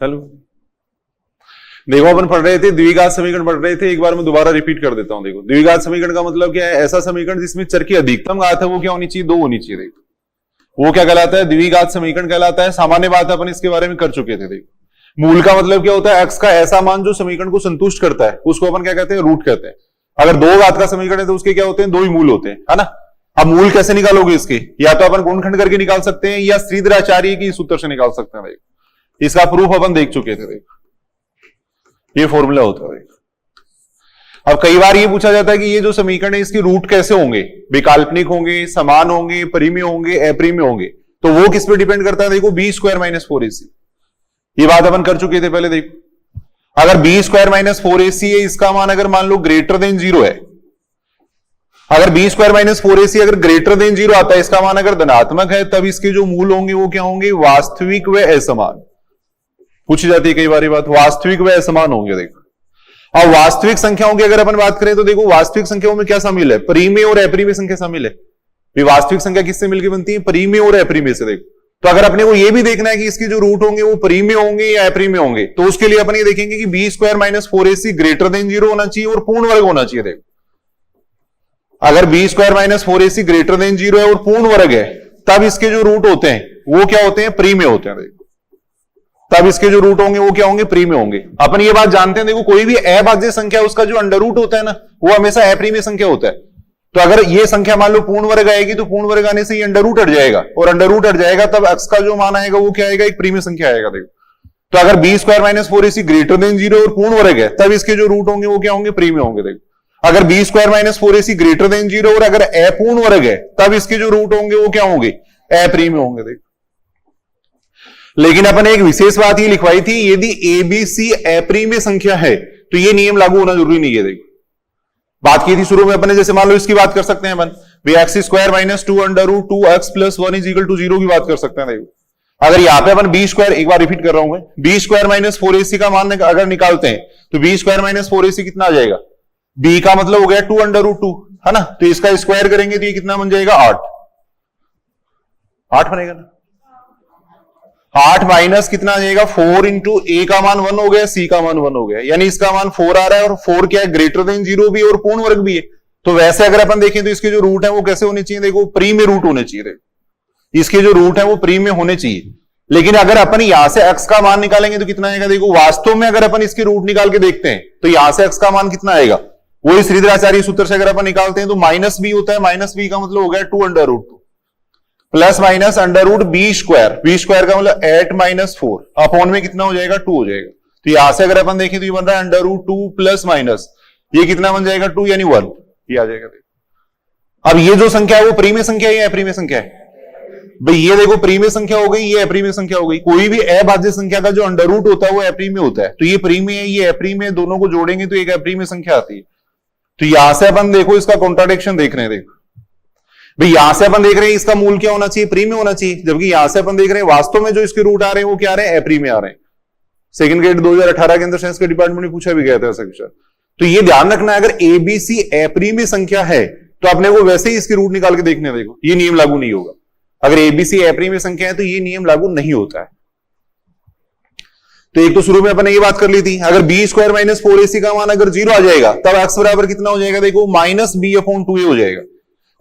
चलो देखो, अपन पढ़ रहे थे द्विघात समीकरण पढ़ रहे थे, एक बार मैं दोबारा रिपीट कर देता हूं। देखो, द्विघात समीकरण का मतलब क्या है? ऐसा समीकरण जिसमें चर की अधिकतम घात है वो क्या होनी चाहिए? 2 होनी चाहिए। देखो वो क्या कहलाता है? द्विघात समीकरण कहलाता है। सामान्य बात है, अपन इसके बारे में कर चुके थे। देखो मूल का मतलब क्या होता है? एक्स का ऐसा मान जो समीकरण को संतुष्ट करता है उसको अपन क्या कहते हैं? रूट कहते हैं। अगर 2 घात का समीकरण है तो उसके क्या होते हैं? 2 ही मूल होते हैं, है ना। अब मूल कैसे निकालोगे इसके? या तो अपन गुणनखंड करके निकाल सकते हैं या श्रीधराचार्य की सूत्र से निकाल सकते हैं। देखो इसका प्रूफ अपन देख चुके थे। देखो ये फॉर्मूला होता है। अब कई बार ये पूछा जाता है कि ये जो समीकरण है इसके रूट कैसे होंगे? विकाल्पनिक होंगे, समान होंगे, परिमेय होंगे, अपरिमेय होंगे? तो वो किस पे डिपेंड करता है? देखो बी स्क्वायर माइनस 4ac, ये बात अपन कर चुके थे पहले। देखो अगर बी स्क्वायर माइनस 4ac है, इसका मान अगर मान लो ग्रेटर देन 0 है, अगर बी स्क्वायर माइनस 4ac अगर ग्रेटर देन 0 आता है, इसका मान अगर धनात्मक है, तब इसके जो मूल होंगे वो क्या होंगे? वास्तविक व असमान। पूछी जाती है कई बार बात, वास्तविक व असमान होंगे। देखो अब वास्तविक संख्याओं की अगर अपन बात करें तो देखो वास्तविक संख्याओं में क्या शामिल है? परिमेय और अपरिमेय संख्या शामिल है। वास्तविक संख्या किससे मिलकर बनती है? परिमेय और अपरिमेय से। देखो तो अगर अपने को यह भी देखना है कि इसके जो रूट होंगे वो परिमेय होंगे या अपरिमेय होंगे, तो उसके लिए अपन ये देखेंगे कि B square minus 4ac greater than 0 होना चाहिए और पूर्ण वर्ग होना चाहिए। देखो अगर B square minus 4ac greater than 0 है और पूर्ण वर्ग है, तब इसके जो रूट होते हैं वो क्या होते हैं? परिमेय होते हैं। देखो तब इसके जो रूट होंगे वो क्या होंगे? परिमेय होंगे। अपन ये बात जानते हैं, देखो कोई भी अभाज्य संख्या उसका जो अंडर रूट होता है ना, वो हमेशा अपरिमेय संख्या होता है। तो अगर ये संख्या मान लो पूर्ण वर्ग आएगी तो पूर्ण वर्ग आने से ये अंडर रूट हट जाएगा, और अंडर रूट हट जाएगा तब x का जो मान आएगा वो क्या आएगा? एक परिमेय संख्या आएगा। देखो तो अगर B square minus 4ac greater than 0 और पूर्ण वर्ग है, तब इसके जो रूट होंगे वो क्या होंगे? परिमेय होंगे। देखो अगर B square minus 4ac greater than 0 और अगर अपूर्ण वर्ग है, तब इसके जो रूट होंगे वो क्या होंगे? अपरिमेय होंगे। देखो लेकिन अपन एक विशेष बात ये लिखवाई थी, यदि एबीसी अपरिमेय संख्या है तो ये नियम लागू होना जरूरी नहीं है। देखो बात की थी शुरू में अपने, जैसे मान लो इसकी बात कर सकते हैं अपन, x square minus 2 under root 2x plus 1 is equal to 0 की बात कर सकते हैं। देखो अगर यहां पे अपन बी स्क्वायर, एक बार रिपीट कर रहा हूं मैं, बी स्क्वायर माइनस 4ac का मान अगर निकालते हैं तो बी स्क्वायर माइनस 4ac कितना आ जाएगा? बी का मतलब हो गया 2 अंडर रूट 2, है ना। तो इसका स्क्वायर करेंगे तो ये कितना बन जाएगा? 8 बनेगा ना। 8 माइनस कितना आ जाएगा? 4 इंटू ए का मान 1 हो गया, सी का मान 1 हो गया, यानी इसका मान 4 आ रहा है। और 4 क्या है? ग्रेटर देन 0 भी और पूर्ण वर्ग भी है। तो वैसे अगर अपन देखें तो इसके जो रूट है वो कैसे होने चाहिए? देखो परिमेय रूट होने चाहिए। देखो इसके जो रूट है वो परिमेय होने चाहिए। लेकिन अगर अपन यहां से x का मान निकालेंगे तो कितना आएगा? देखो वास्तव में अगर अपन इसके रूट निकाल के देखते हैं तो यहां से x का मान कितना आएगा? वही श्रीधराचार्य सूत्र से अगर अपन निकालते हैं तो माइनस बी होता है। माइनस बी का मतलब हो गया 2 under root 2 plus minus under root B square, B square का मतलब 8 माइनस 4 अपॉन में कितना हो जाएगा? 2 हो जाएगा। तो यहां से अगर अपन देखें तो ये बन रहा है अंडर रूट 2 प्लस माइनस ये कितना बन जाएगा? 2 यानी 1, ये आ जाएगा। अब ये जो संख्या है वो परिमेय संख्या है या अपरिमेय संख्या है? भाई ये देखो परिमेय संख्या हो गई, ये अपरिमेय संख्या हो गई। कोई भी अभाज्य संख्या का जो अंडर रूट होता है वो अपरिमेय होता है। तो ये परिमेय है, ये अपरिमेय, दोनों को जोड़ेंगे तो एक अपरिमेय संख्या आती है। तो यहां से अपन देखो इसका कॉन्ट्राडिक्शन देख रहे हैं। देखो भाई यहां से अपन देख रहे हैं इसका मूल क्या होना चाहिए? परिमेय होना चाहिए, जबकि यहां से अपन देख रहे हैं वास्तव में जो इसके रूट आ रहे हैं वो क्या आ रहे हैं? अपरिमेय आ रहे हैं। सेकंड ग्रेड 2018 के अंदर साइंस के डिपार्टमेंट में पूछा भी गया था ऐसा क्वेश्चन। तो ये ध्यान रखना है, अगर एबीसी अपरिमेय संख्या है तो अपने को वैसे ही इसके रूट निकाल के देखने। देखो ये नियम लागू नहीं होगा। अगर एबीसी अपरिमेय संख्या है तो ये नियम लागू नहीं होता है। तो एक तो शुरू में अपन ने ये बात कर ली थी, अगर बी स्क्वायर माइनस 4ac का मान अगर 0 आ जाएगा तब x बराबर कितना हो जाएगा? देखो माइनस बी अपॉन 2a हो जाएगा।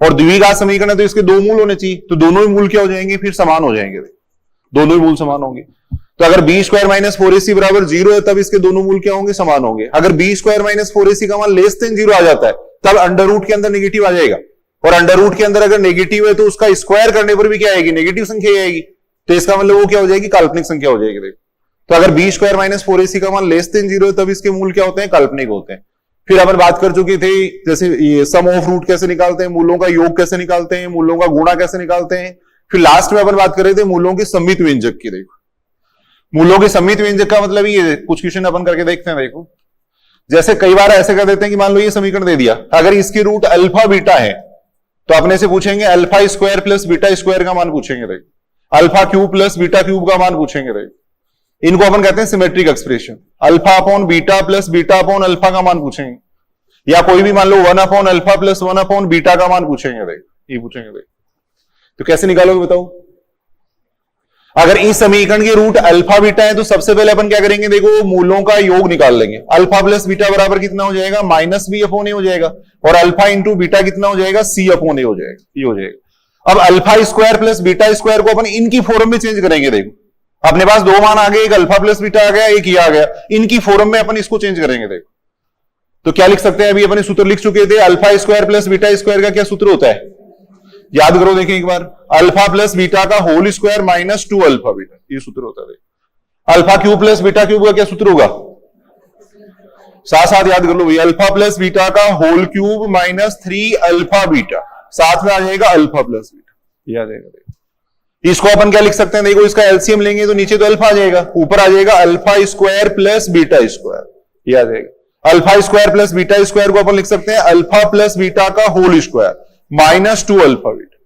और द्विघात समीकरण है तो इसके 2 मूल होने चाहिए, तो दोनों ही मूल क्या हो जाएंगे? फिर समान हो जाएंगे। दोनों ही मूल समान होंगे। तो अगर बी स्क्वायर माइनस 4ac बराबर 0 है तब इसके दोनों मूल क्या होंगे? समान होंगे। अगर बी स्क्वायर माइनस 4ac का मान लेस देन 0 आ जाता है तब अंडर रूट के अंदर नेगेटिव आ जाएगा, और अंडर रूट के अंदर अगर नेगेटिव है तो उसका स्क्वायर करने पर भी क्या आएगी? नेगेटिव संख्या आएगी। तो इसका मतलब वो क्या हो जाएगी? काल्पनिक संख्या हो जाएगी। तो अगर बी स्क्वायर माइनस 4ac का मान लेस देन 0 है तब इसके मूल क्या होते हैं? काल्पनिक होते हैं। फिर अपन बात कर चुके थे जैसे ये सम ऑफ रूट कैसे निकालते हैं, मूलों का योग कैसे निकालते हैं, मूलों का गुणा कैसे निकालते हैं। फिर लास्ट में अपन बात कर रहे थे मूलों के सम्मित व्यंजक की। देखो मूलों के सम्मित व्यंजक का मतलब ये कुछ क्वेश्चन अपन करके देखते हैं। देखो जैसे कई बार ऐसे कर देते हैं कि मान लो ये समीकरण दे दिया, अगर इसकी रूट अल्फा बीटा है तो अपने से पूछेंगे alpha square plus beta square का मान पूछेंगे। देखो alpha cube plus beta cube का मान पूछेंगे। देखो इनको अपन कहते हैं symmetric expression. Alpha upon beta plus beta upon alpha का मान पूछेंगे, या कोई भी मान लो 1 upon alpha plus 1 upon beta का मान पूछेंगे। देखो ये पूछेंगे। देखो तो कैसे निकालोगे बताओ? अगर इस समीकरण के रूट अल्फा बीटा है तो सबसे पहले अपन क्या करेंगे, देखो मूलों का योग निकाल लेंगे। अल्फा प्लस बीटा बराबर कितना हो जाएगा, माइनस बी अपॉन ए हो जाएगा, और अल्फा इंटू बीटा कितना हो जाएगा, सी अपॉन ए हो जाएगा, ये हो जाएगा। अब alpha square plus beta square को अपन इनकी फॉर्म में चेंज करेंगे। देखो अपने पास दो मान आ गए, एक अल्फा प्लस बीटा आ गया, एक ये आ गया, इनकी फॉर्म में अपन इसको चेंज करेंगे। देखो तो क्या लिख सकते हैं, अभी अपने सूत्र लिख चुके थे, alpha square plus beta square का क्या सूत्र होता है, याद करो, देखें एक बार, अल्फा प्लस बीटा का whole square minus 2 alpha beta, ये सूत्र होता है। Alpha cube plus beta cube का क्या सूत्र होगा, साथ साथ याद कर लो भैया, अल्फा प्लस बीटा का whole cube minus 3 alpha beta, साथ में आ जाएगा अल्फा प्लस बीटा, याद आएगा। इसको अपन क्या लिख सकते हैं, देखो इसका एलसीएम लेंगे तो नीचे तो अल्फा आ जाएगा, ऊपर आ जाएगा alpha square plus beta square, याद आएगा। Alpha square plus beta square को अपन लिख सकते हैं अल्फा प्लस बीटा का whole square minus 2 alpha beta,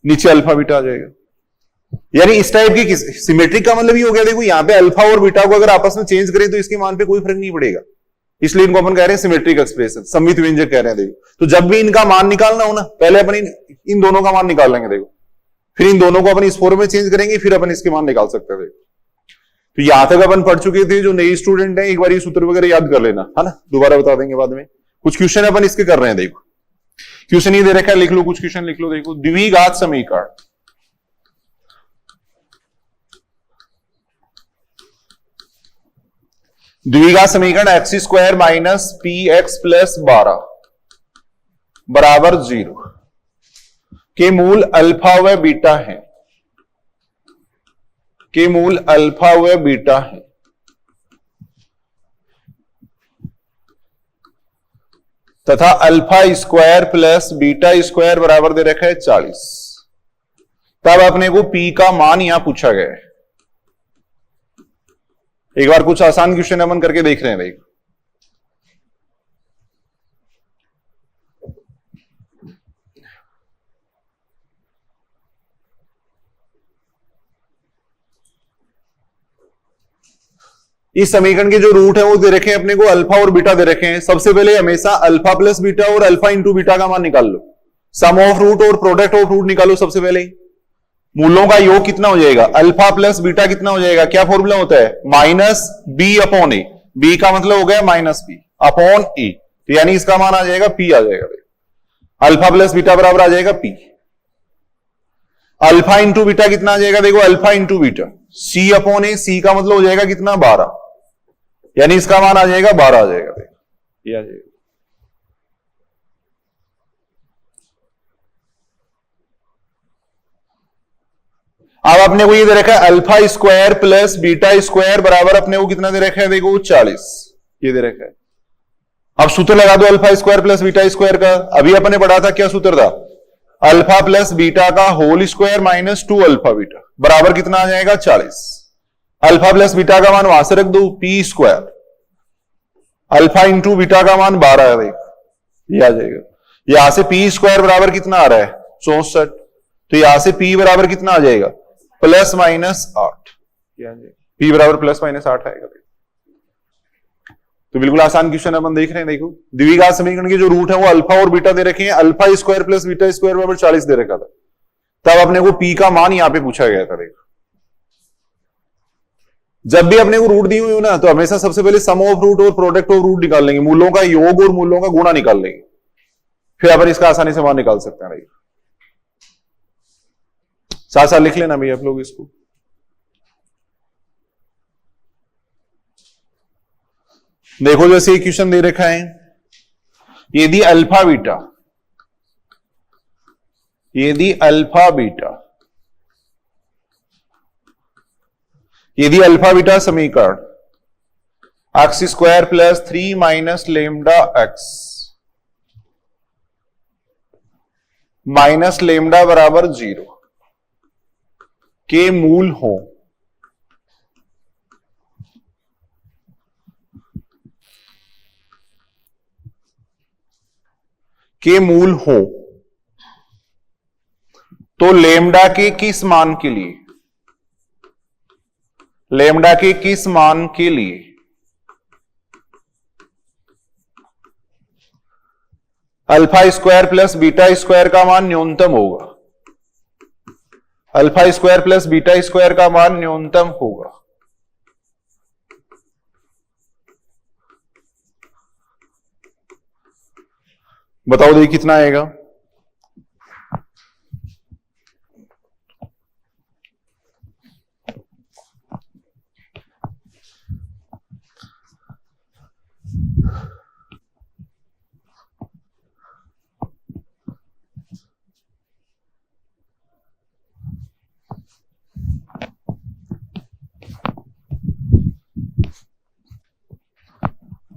नीचे अल्फा बीटा आ जाएगा। यानी इस टाइप की सिमेट्रिक का मतलब ये हो गया, देखो यहां पे अल्फा और बीटा को अगर आपस में चेंज करें तो इसके मान पे कोई फर्क नहीं पड़ेगा, इसलिए इनको अपन कह रहे हैं सिमेट्रिक एक्सप्रेशन, सममित व्यंजक कह रहे हैं। देखो तो जब भी इनका मान निकालना हो ना, पहले अपन इन दोनों का मान निकाल लेंगे, देखो फिर इन दोनों को अपन इस फॉर्म में चेंज करेंगे, फिर अपन इसके मान निकाल सकते हैं। देखो तो यहां तक अपन पढ़ चुके थे, जो नए स्टूडेंट हैं एक बार ये सूत्र वगैरह याद कर लेना, है ना, दोबारा बता देंगे बाद में। कुछ क्वेश्चन अपन इसके कर रहे हैं, देखो क्वेश्चन ये दे रखा है, लिख लो, कुछ क्वेश्चन लिख लो। देखो द्विघात समीकरण, द्विघात समीकरण X square minus P x plus 12 बराबर 0 के मूल अल्फा व बीटा है, के मूल अल्फा व बीटा है, तथा alpha square plus beta square बराबर दे रखा है 40। तब अपने को पी का मान यहां पूछा गया है। एक बार कुछ आसान क्वेश्चन अपन करके देख रहे हैं। देख इस समीकरण के जो रूट है वो दे रखे हैं अपने को, अल्फा और बीटा दे रखे हैं। सबसे पहले हमेशा अल्फा प्लस बीटा और अल्फा इंटू बीटा का मान निकाल लो, सम ऑफ रूट और प्रोडक्ट ऑफ रूट निकालो। सबसे पहले मूलों का योग कितना हो जाएगा, अल्फा प्लस बीटा कितना हो जाएगा, क्या फॉर्मूला होता है, माइनस बी अपॉन ए, बी का मतलब हो गया माइनस बी अपॉन ए, तो यानी इसका मान आ जाएगा पी आ जाएगा। अल्फा प्लस बीटा बराबर आ जाएगा पी। अल्फा इंटू बीटा कितना आ जाएगा, देखो अल्फा इंटू बीटा सी अपॉन ए, सी का मतलब हो जाएगा कितना 12, यानी इसका मान आ जाएगा 12 आ जाएगा, ये आ जाएगा। अब अपने को ये दे रखा है alpha square plus beta square बराबर अपने को कितना दे रखा है, देखो 40, ये दे रखा है। अब सूत्र लगा दो alpha square plus beta square का, अभी अपने पढ़ा था, क्या सूत्र था, अल्फा प्लस बीटा का whole square minus 2 alpha beta बराबर कितना आ जाएगा 40। अल्फा प्लस बीटा का मान वहां से रख दो, P square, alpha into beta का मान 12 है, ये आ जाएगा। यहां से पी स्क्वायर बराबर कितना आ रहा है 64, तो यहां से पी बराबर कितना आ जाएगा, प्लस माइनस 8, पी बराबर प्लस माइनस 8 आएगा। तो बिल्कुल आसान क्वेश्चन अपन देख रहे हैं। देखो द्विघात समीकरण के जो रूट है वो अल्फा और बीटा दे रखे हैं, alpha square plus beta square बराबर 40 दे रखा था, तब अपने को पी का मान यहां पे पूछा गया था। देखो जब भी अपने को रूट दी हुई हो ना, तो हमेशा सबसे पहले सम ऑफ रूट और प्रोडक्ट ऑफ रूट निकाल लेंगे, मूलों का योग और मूलों का गुणा निकाल लेंगे, फिर अपन इसका आसानी से मान निकाल सकते हैं। साथ साथ लिख लेना भैया आप लोग इसको। देखो जैसे क्वेश्चन दे रखा है, यदि अल्फा बीटा, यदि अल्फा बीटा, यदि अल्फा बीटा समीकरण X square plus 3 minus lambda x minus lambda बराबर 0 के मूल हो, के मूल हो, तो लेमडा के किस मान के लिए, लेमडा के किस मान के लिए alpha square plus beta square का मान न्यूनतम होगा, alpha square plus beta square का मान न्यूनतम होगा। बताओ देखिए कितना आएगा।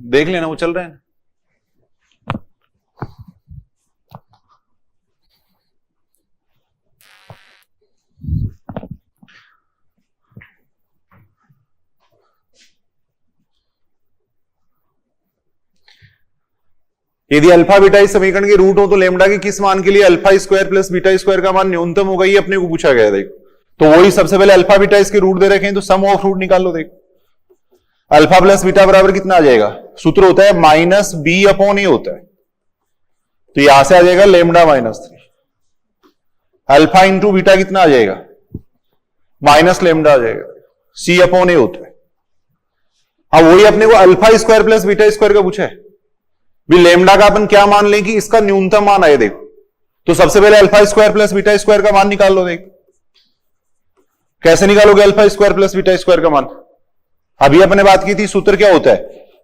देख लेना वो चल रहे हैं। यदि अल्फा बीटा इस समीकरण के रूट हो तो लेमडा के किस मान के लिए alpha square plus beta square का मान न्यूनतम होगा, ये अपने को पूछा गया। देखो तो वही सबसे पहले अल्फा बीटा इसके रूट दे रखे हैं तो सम ऑफ रूट निकाल लो। देखो अल्फा प्लस बीटा बराबर कितना आ जाएगा, सूत्र होता है माइनस बी अपॉन ए होता है, तो यहां से आ जाएगा लेमडा -3। अल्फा इंटू बीटा कितना आ जाएगा, माइनस लेमडा आ जाएगा, सी अपॉन ए होता है। अब वही अपने को alpha square plus beta square का पूछा है, भी लेमडा का अपन क्या मान लें कि इसका न्यूनतम मान आए। देखो तो सबसे पहले alpha square plus beta square का मान निकाल लो। देखो कैसे निकालोगे alpha square plus beta square का मान, अभी अपने बात की थी, सूत्र क्या होता है,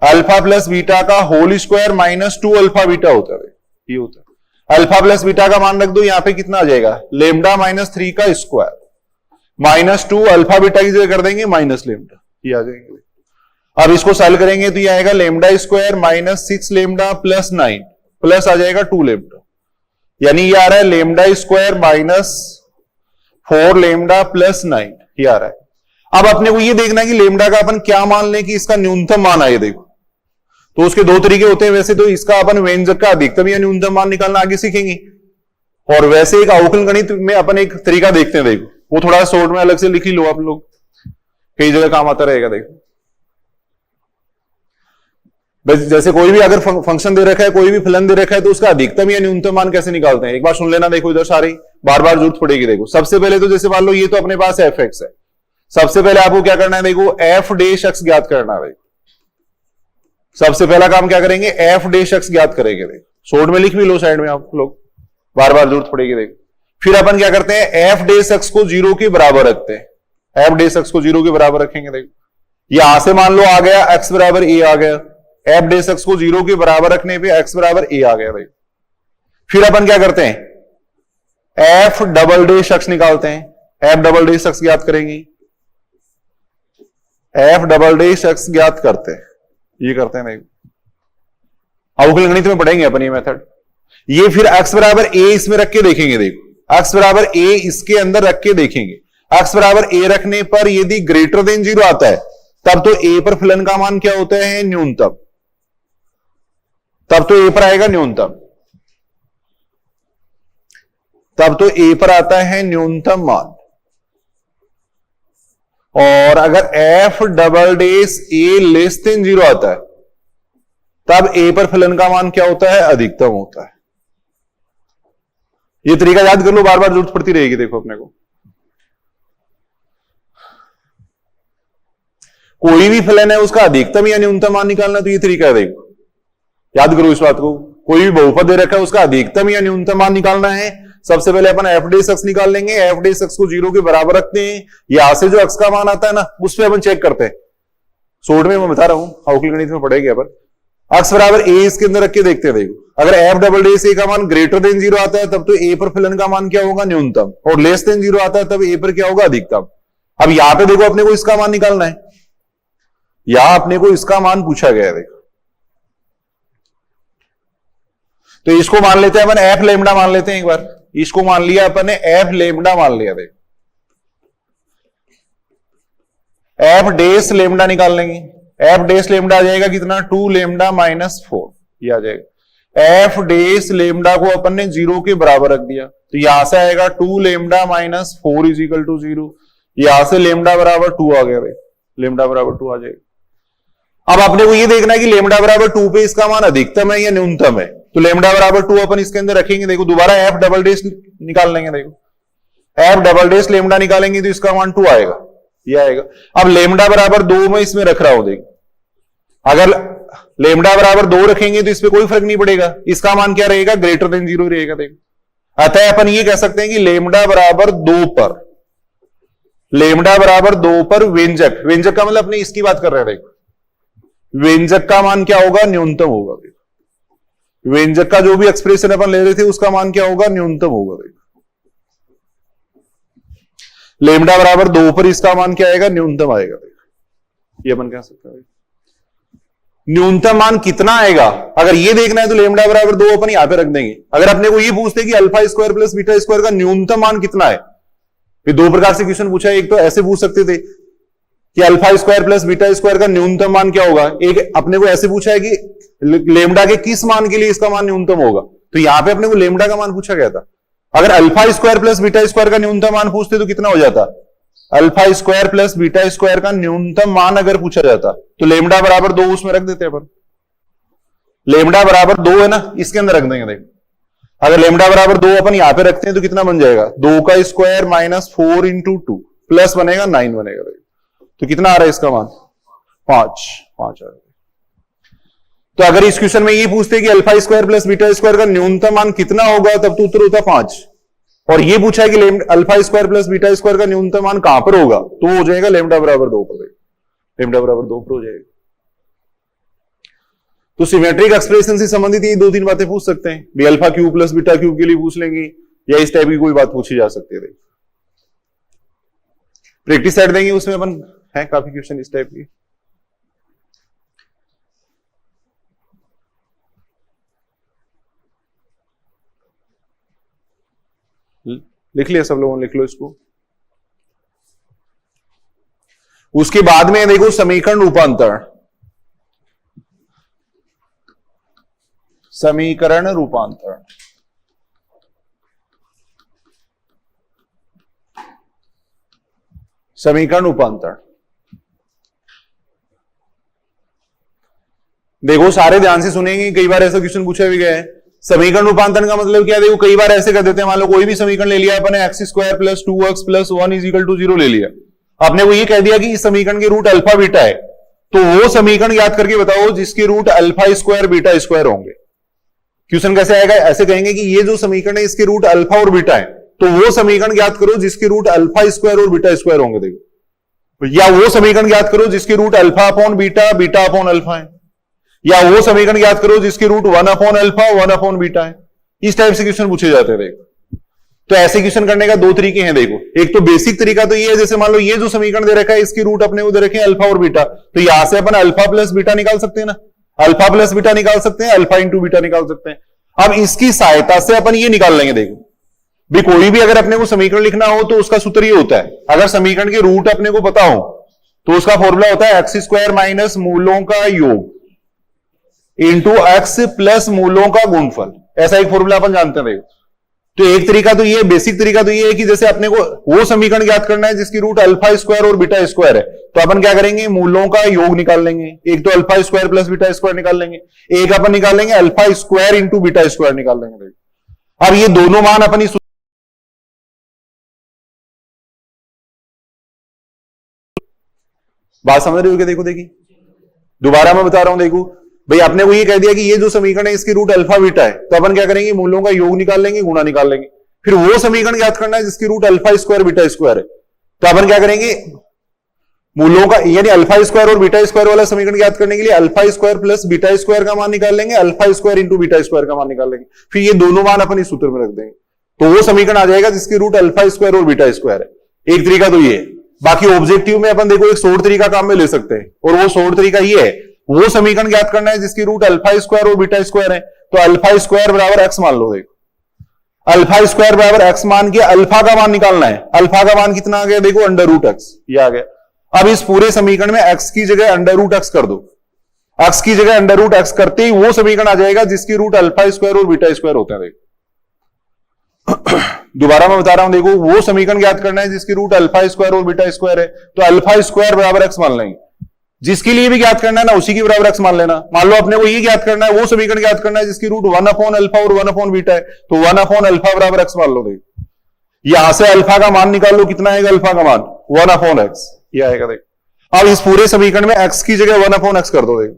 अल्फा प्लस बीटा का whole square minus 2 alpha beta होता है, ये होता है। अल्फा प्लस बीटा का मान रख दो, यहां पे कितना आ जाएगा, लेमडा -3 का स्क्वायर माइनस 2 अल्फा बीटा की जगह कर देंगे माइनस लेमडा, ये आ जाएंगे। अब इसको सॉल्व करेंगे तो ये आएगा lambda square -6 lambda plus 9 plus आ जाएगा 2 लेमडा, यानी ये आ रहा है लेमडा स्क्वायर -4 लेमडा प्लस 9, ये आ रहा है। अब अपने को ये देखना है कि लेमडा का अपन क्या मान लें कि इसका न्यूनतम मान आए। देखो तो उसके दो तरीके होते हैं, वैसे तो इसका अपन व्यंजक का अधिकतम या न्यूनतम मान निकालना आगे सीखेंगे, और वैसे एक अवकलन गणित में अपन एक तरीका देखते हैं। देखो वो थोड़ा शॉर्ट में अलग से लिख ही लो आप लोग, कई जगह काम आता रहेगा। देखो जैसे कोई भी अगर फंक्शन दे रखा है, कोई भी फलन दे रखा है, तो उसका अधिकतम या न्यूनतम मान कैसे निकालते हैं, एक बार सुन लेना। देखो इधर सारी बार बार जरूरत पड़ेगी। देखो सबसे पहले तो जैसे मान लो ये तो अपने पास एफ एक्स है, सबसे पहले आपको क्या करना है, देखो एफ डैश एक्स ज्ञात करना है। सबसे पहला काम क्या करेंगे, एफ डैश एक्स ज्ञात करेंगे। देखो शॉर्ट में लिख भी लो साइड में, आप लोग बार बार जरूरत पड़ेगी। देखो फिर अपन क्या करते हैं, एफ डैश एक्स को 0 के बराबर रखते हैं, एफ डैश एक्स को 0 के बराबर रखेंगे। देखो यहां से मान लो आ गया एक्स बराबर ए आ गया, एफ डैश एक्स को 0 के बराबर रखने पे एक्स बराबर ए आ गया। भाई फिर अपन क्या करते हैं, एफ डबल डैश एक्स निकालते हैं, एफ डबल डैश एक्स ज्ञात करेंगे, एफ डबल डैश एक्स ज्ञात करते हैं, ये करते हैं। अवकलन गणित में पढ़ेंगे अपन ये मेथड। ये फिर एक्स बराबर ए इसमें रख के देखेंगे। देखो एक्स बराबर ए इसके अंदर रख के देखेंगे, एक्स बराबर ए रखने पर यदि ग्रेटर देन 0 आता है तब तो ए पर फलन का मान क्या होता है, न्यूनतम, तब तो ए पर आएगा न्यूनतम, तब तो ए पर आता है न्यूनतम मान। और अगर एफ डबल डैश ए लेस देन 0 आता है तब ए पर फलन का मान क्या होता है, अधिकतम होता है। ये तरीका याद कर लो, बार बार जरूरत पड़ती रहेगी। देखो अपने को कोई भी फलन है उसका अधिकतम या न्यूनतम मान निकालना, तो ये तरीका है। देखो याद करो इस बात को, कोई भी बहुपद दे रखा है उसका अधिकतम या न्यूनतम मान निकालना है, सबसे पहले अपन एफ डैश एक्स निकाल लेंगे, एफ डैश एक्स को 0 के बराबर रखते हैं, यहां से जो एक्स का मान आता है ना उस पर अपन चेक करते हैं। शॉर्ट में मैं बता रहा हूं, अवकलन गणित में पढ़ेंगे अपन। एक्स बराबर ए इसके अंदर रख के देखते हैं। देखो अगर एफ डबल डैश ए का मान ग्रेटर देन 0 आता है तब तो ए पर फलन का मान क्या होगा, न्यूनतम, और लेस देन 0 आता है तब ए पर क्या होगा, अधिकतम। अब यहां पे देखो अपने को इसका मान निकालना है, यहां अपने को इसका मान पूछा गया है। देखो तो इसको मान लेते हैं अपन एफ लेमडा मान लेते हैं एक बार, इसको मान लिया अपन ने एफ लेमडा मान लिया। देखो एफ डैश लेमडा निकाल लेंगे, एफ डैश लेमडा आ जाएगा कितना, 2 लेमडा -4, ये आ जाएगा। एफ डैश लेमडा को अपन ने 0 के बराबर रख दिया, तो यहां से आएगा 2 लेमडा -4 इक्वल टू 0, यहां से लेमडा बराबर 2 आ गया। भाई लेमडा बराबर 2 आ जाएगा। अब आपने को ये देखना है कि लेमडा बराबर 2 पे इसका मान अधिकतम है या न्यूनतम है, तो लेमडा बराबर 2 अपन इसके अंदर रखेंगे। देखो दोबारा एफ डबल डैश निकाल लेंगे। देखो एफ डबल डेस लेमडा निकालेंगे तो इसका मान 2 आएगा, ये आएगा। अब लेमडा बराबर 2 में इसमें रख रहा हूं, देख अगर लेमडा बराबर 2 रखेंगे तो इस पे कोई फर्क नहीं पड़ेगा, इसका मान क्या रहेगा, ग्रेटर देन 0 रहेगा। देख अतः अपन ये कह सकते हैं कि लेमडा बराबर 2 पर, लेमडा बराबर 2 पर व्यंजक, व्यंजक का मतलब अपने इसकी बात कर रहे हैं, देख व्यंजक का मान क्या होगा, न्यूनतम होगा। व्यंजक का जो भी एक्सप्रेशन अपन ले रहे थे उसका मान क्या होगा, न्यूनतम होगा। देख लेमडा बराबर 2 पर इसका मान क्या आएगा, न्यूनतम आएगा। देख ये अपन कह सकते हैं न्यूनतम मान कितना आएगा, अगर ये देखना है तो लेमडा बराबर 2 अपन यहां पे रख देंगे। अगर अपने को ये पूछते कि alpha square plus beta square का न्यूनतम मान कितना है, ये दो प्रकार से क्वेश्चन पूछा है। एक तो ऐसे पूछ सकते थे कि alpha square plus beta square का न्यूनतम मान क्या होगा, एक अपने को ऐसे पूछा है कि लेमडा के किस मान के लिए इसका मान न्यूनतम होगा, तो यहां पे अपने को लेमडा का मान पूछा गया था। अगर alpha square plus beta square का न्यूनतम मान पूछते तो कितना हो जाता, alpha square plus beta square का न्यूनतम मान अगर पूछा जाता तो लेमडा बराबर 2 उसमें रख देते हैं अपन। लेमडा बराबर 2 है ना, इसके अंदर रख देंगे। देख अगर लेमडा बराबर 2 अपन यहां पे रखते हैं तो कितना बन जाएगा, 2 का स्क्वायर माइनस 4 इंटू 2 प्लस बनेगा 9 बनेगा। तो कितना आ रहा है इसका मान, 5 आ रहा है। तो अगर इस क्वेश्चन में ये पूछते कि alpha square plus beta square का न्यूनतम मान कितना होगा, तब तो उत्तर होता 5। और ये पूछा है कि alpha square plus beta square का न्यूनतम मान कहां पर होगा, तो हो जाएगा लेमडा बराबर 2 पर। लेमडा बराबर 2 पर हो जाएगा। तो सिमेट्रिक एक्सप्रेशन से संबंधित ये 2-3 बातें पूछ सकते हैं भी, alpha cube plus beta cube के लिए पूछ लेंगे या इस टाइप की कोई बात पूछी जा सकती है। प्रैक्टिस सेट देंगे, उसमें अपन है काफी क्वेश्चन इस टाइप की। लिख लिया सब लोगों ने, लिख लो इसको। उसके बाद में देखो समीकरण रूपांतरण, समीकरण रूपांतरण। समीकरण रूपांतरण देखो सारे ध्यान से सुनेंगे, कई बार ऐसा क्वेश्चन पूछा भी गया है। समीकरण रूपांतरण का मतलब क्या है, देखो कई बार ऐसे कर देते हैं, मान लो कोई भी समीकरण ले लिया अपने, X square plus 2x plus 1 is equal to 0 ले लिया, आपने वो ये कह दिया कि इस समीकरण के रूट अल्फा बीटा है, तो वो समीकरण याद करके बताओ जिसके root alpha square beta square होंगे। क्वेश्चन कैसे आएगा, ऐसे कहेंगे कि ये जो समीकरण है इसके रूट अल्फा और बीटा है, तो वो समीकरण याद करो जिसके रूट अल्फा स्क्वायर और बीटा स्क्वायर होंगे। देखो, या वो समीकरण याद करो जिसके root alpha upon beta, beta upon alpha है, या वो समीकरण याद करो जिसके root 1 upon alpha 1 upon beta है। इस टाइप से क्वेश्चन पूछे जाते हैं। देखो तो ऐसे क्वेश्चन करने का 2 तरीके हैं। देखो एक तो बेसिक तरीका तो ये है, जैसे मान लो ये जो समीकरण दे रखा है इसके रूट अपने को दे रखे हैं अल्फा और बीटा, तो यहां से अपन अल्फा प्लस बीटा निकाल सकते हैं ना, अल्फा प्लस बीटा निकाल सकते हैं, अल्फा इंटू बीटा निकाल सकते हैं। अब इसकी सहायता से अपन ये निकाल लेंगे। देखो भी कोई भी अगर अपने को समीकरण लिखना हो तो उसका सूत्र ये होता है, अगर समीकरण के रूट अपने को पता हो तो उसका फॉर्मूला होता है एक्स स्क्वायर माइनस मूलों का योग इंटू एक्स प्लस मूलों का गुणनफल। ऐसा एक फॉर्मूला अपन जानते हैं। देखो तो एक तरीका तो ये, बेसिक तरीका तो ये है कि जैसे अपने को वो समीकरण ज्ञात करना है जिसकी रूट अल्फा स्क्वायर और बीटा स्क्वायर है, तो अपन क्या करेंगे, मूलों का योग निकाल लेंगे। एक तो alpha square plus beta square निकाल लेंगे, एक अपन निकाल लेंगे alpha square into beta square निकाल लेंगे। अब ये दोनों मान अपनी बात समझ रहे हो क्या? देखो देखिए दोबारा मैं बता रहा हूं। देखो भाई आपने वो ये कह दिया कि ये जो समीकरण है इसकी रूट अल्फा बीटा है, तो अपन क्या करेंगे, मूलों का योग निकाल लेंगे, गुणा निकाल लेंगे। फिर वो समीकरण ज्ञात करना है जिसकी root alpha square beta square है, तो अपन क्या करेंगे, मूलों का यानी अल्फा स्क्वायर और बीटा स्क्वायर वाला समीकरण ज्ञात करने के लिए alpha square plus beta square का मान निकाल लेंगे, alpha square into beta square का मान निकाल लेंगे। फिर ये दोनों मान अपन इस सूत्र में रख देंगे, तो वो समीकरण आ जाएगा जिसकी रूट अल्फा स्क्वायर और बीटा स्क्वायर है। एक तरीका तो ये है। बाकी ऑब्जेक्टिव में अपन देखो एक शॉर्ट तरीका काम में ले सकते हैं, और वो शॉर्ट तरीका ये है, वो समीकरण ज्ञात करना है जिसकी रूट अल्फा स्क्वायर और बीटा स्क्वायर है, तो अल्फा स्क्वायर बराबर एक्स मान लो। देखो अल्फा स्क्वायर बराबर एक्स मान के अल्फा का मान निकालना है। अल्फा का मान कितना आ गया, देखो अंडर रूट एक्स, ये आ गया। अब इस पूरे समीकरण में एक्स की जगह अंडर रूट एक्स कर दो, एक्स की जगह अंडर रूट एक्स करते ही वो समीकरण आ जाएगा जिसकी रूट अल्फा स्क्वायर और बीटा स्क्वायर होते हैं। देखो दोबारा मैं बता रहा हूं, देखो वो समीकरण ज्ञात करना है जिसकी रूट अल्फा स्क्वायर और बीटा स्क्वायर है, तो अल्फा स्क्वायर बराबर एक्स मान लेंगे। जिसके लिए भी ज्ञात करना है ना उसी की बराबर एक्स मान लेना। मान लो अपने को ये ज्ञात करना है, वो समीकरण ज्ञात करना है जिसकी रूट 1 अपॉन अल्फा और 1 अपॉन बीटा है, तो 1 अपॉन अल्फा बराबर एक्स मान लो। देखो यहां से अल्फा का मान निकाल लो, कितना आएगा अल्फा का मान 1/x, ये आएगा देख। अब इस पूरे समीकरण में x की जगह 1/x कर दो, देखो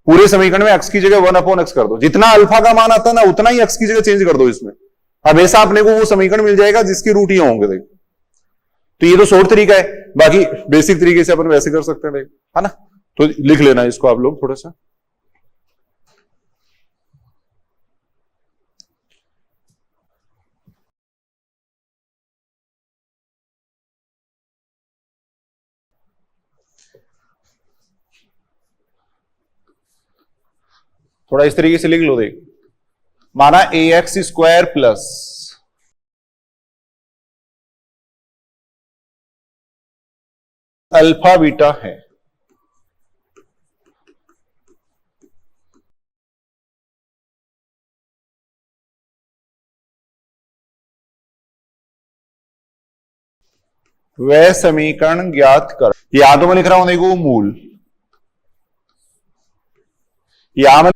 पूरे समीकरण में x की जगह 1/x कर दो, जितना अल्फा का मान आता है ना उतना ही x की जगह चेंज कर दो इसमें। अब ऐसा अपने को वो समीकरण मिल जाएगा जिसके रूट ये होंगे, देखो। तो ये तो शॉर्ट तरीका है, बाकी बेसिक तरीके से अपन वैसे कर सकते हैं, देख, है ना। तो लिख लेना इसको आप लोग थोड़ा सा। थोड़ा इस तरीके से लिख लो, देख, माना ax² प्लस अल्फा बीटा है, वह समीकरण ज्ञात कर। यहां तो मैं लिख रहा हूं देखो मूल, यहां मैं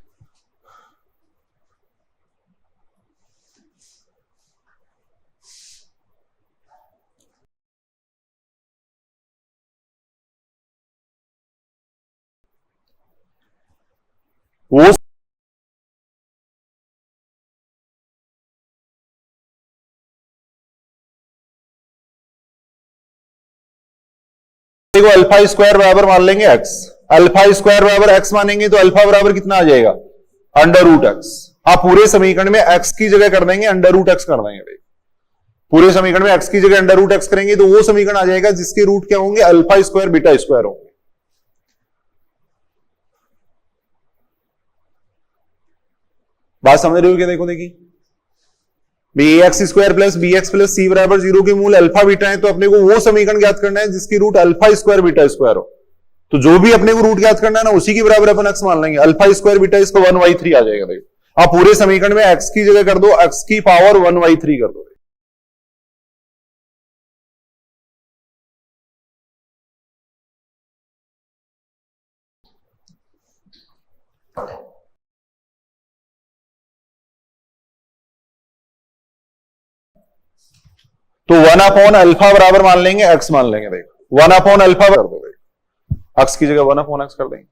वो देखो अल्फा² बराबर मान लेंगे x, अल्फा² बराबर x मानेंगे तो अल्फा बराबर कितना आ जाएगा √x। हाँ, पूरे समीकरण में x की जगह कर देंगे √x कर देंगे, पूरे समीकरण में x की जगह √x करेंगे तो वो समीकरण आ जाएगा जिसके रूट क्या होंगे अल्फा² बीटा² होंगे। बात समझ रहे हो क्या? देखो देखिए, ax² plus bx plus c बराबर 0 के मूल अल्फा बीटा है, तो अपने को वो समीकरण ज्ञात करना है जिसकी रूट अल्फा² बीटा² हो। तो जो भी अपने को रूट ज्ञात करना है ना उसी के बराबर अपन x मान लेंगे, अल्फा² बीटा इसको 1/3 आ जाएगा। देखो आप पूरे समीकरण में x की जगह कर दो x की पावर 1/3 कर दो। तो 1/अल्फा बराबर मान लेंगे x मान लेंगे, देखो 1/अल्फा कर दो, x की जगह 1/x कर देंगे।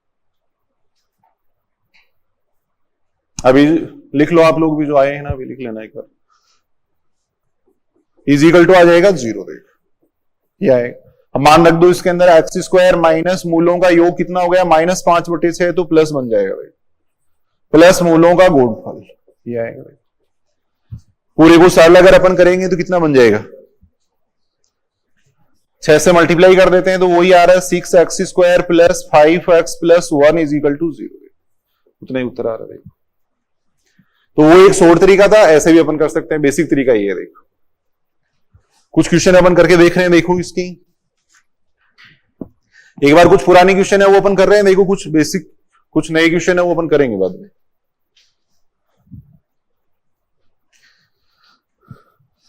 अभी लिख लो आप लोग भी जो आए हैं ना, अभी लिख लेना एक बार। इजिकल टू आ जाएगा 0, देखो ये आएगा। अब मान रख दो इसके अंदर x² माइनस मूलों का योग कितना हो गया -5/6, तो प्लस बन जाएगा भाई, प्लस मूलों का गुणनफल, ये आएगा भाई। पूरे को सरल अगर अपन करेंगे तो कितना बन जाएगा, 6 से मल्टीप्लाई कर देते हैं तो वही आ रहा है 6x² plus 5x plus 1 is equal to 0, उतना ही उत्तर आ रहा है। तो वो एक शॉर्ट तरीका था, ऐसे भी अपन कर सकते हैं, बेसिक तरीका ये है। देखो कुछ क्वेश्चन अपन करके देख रहे हैं, देखो इसकी एक बार कुछ पुराने क्वेश्चन है वो अपन कर रहे हैं, देखो कुछ बेसिक कुछ नए क्वेश्चन है वो अपन करेंगे बाद में।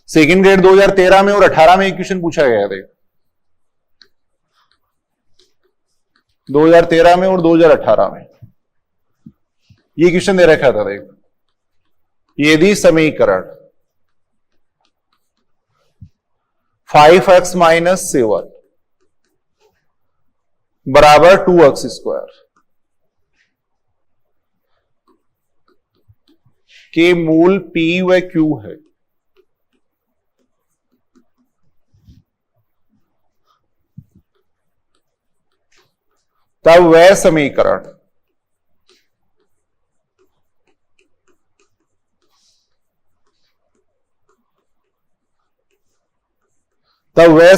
सेकंड ग्रेड 2013 में और 18 में एक क्वेश्चन पूछा गया था, 2013 में और 2018 में ये क्वेश्चन दे रखा था। देखो यदि समीकरण 5x - 7 बराबर 2x² के मूल p व q है, तब वह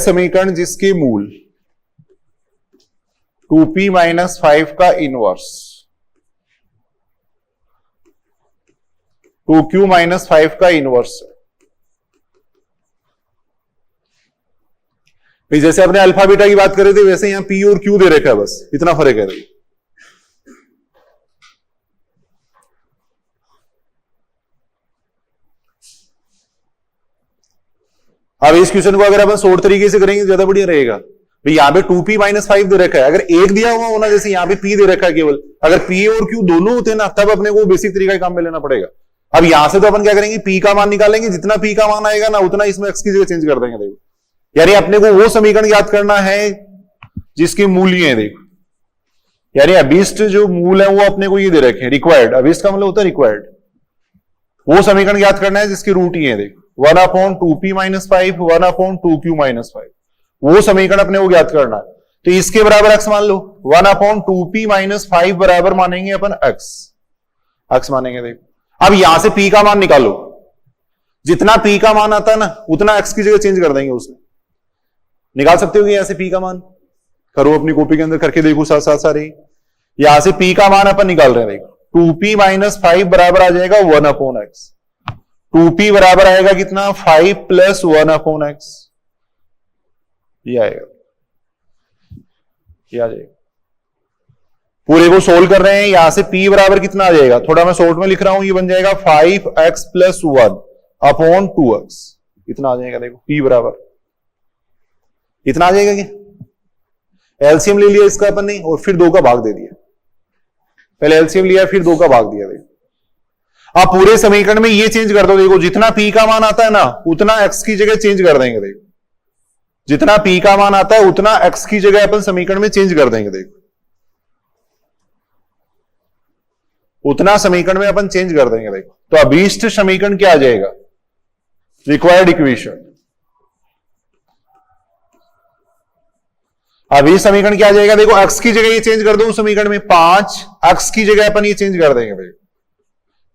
समीकरण जिसके मूल 2p - 5 का इनवर्स 2q - 5 का इनवर्स है। जैसे अपने अल्फा बीटा की बात कर रहे थे वैसे यहां p और q दे रखा है, बस इतना फर्क है। अब इस क्वेश्चन को अगर अपन शॉर्ट तरीके से करेंगे ज्यादा बढ़िया रहेगा। भाई यहां पे 2p - 5 दे रखा है, अगर एक दिया हुआ होना जैसे यहां पे p दे रखा है केवल, अगर p और q दोनों होते ना तब अपने को बेसिक तरीका काम में लेना पड़ेगा। अब यहां से तो अपन क्या करेंगे, पी का मान निकालेंगे, जितना पी का मान आएगा ना उतना इसमें एक्स की जगह चेंज कर देंगे। देखो यानी अपने को वो समीकरण याद करना है जिसके मूल्य है। देखो यानी अभिष्ट जो मूल है वो अपने को ये दे रखे हैं, रिक्वायर्ड। अभिष्ट का मतलब होता है रिक्वायर्ड। वो समीकरण याद करना है जिसकी रूट ही है। देखो 1/2p - 5, 1/2q - 5, वो समीकरण अपने को याद करना है। तो इसके बराबर x मान लो, 1/2p - 5 बराबर मानेंगे अपन x मानेंगे। देखो अब यहां से p का मान निकालो, जितना p का मान आता है ना उतना x की जगह चेंज कर देंगे उसमें। निकाल सकते हो यहां से p का मान, करो अपनी कॉपी के अंदर करके देखो साथ साथ सारे। यहां से p का मान अपन निकाल रहे हैं। देखो 2p - 5 बराबर आ जाएगा 1/x। 2p बराबर आएगा कितना, 5 + 1/x। ये आएगा, ये आ जाएगा। पूरे को सोल्व कर रहे हैं, यहां से p बराबर कितना आ जाएगा, थोड़ा मैं शॉर्ट में लिख रहा हूं, ये बन जाएगा 5x + 1/2x। इतना आ जाएगा। देखो p बराबर इतना आ जाएगा। क्या एलसीएम ले लिया इसका अपन ने और फिर 2 का भाग दे दिया। पहले एलसीएम लिया फिर 2 का भाग दिया। देखो आप पूरे समीकरण में ये चेंज कर दो। देखो जितना p का मान आता है ना उतना x की जगह चेंज कर देंगे। देखो जितना p का मान आता है उतना x की जगह अपन समीकरण में चेंज कर देंगे। देखो उतना समीकरण में अपन चेंज कर देंगे। देखो तो अभीष्ट समीकरण क्या आ जाएगा, रिक्वायर्ड इक्वेशन। अभी समीकरण क्या आ जाएगा, देखो x की जगह ये चेंज कर दो उस समीकरण में, 5x की जगह अपन ये चेंज कर देंगे। भाई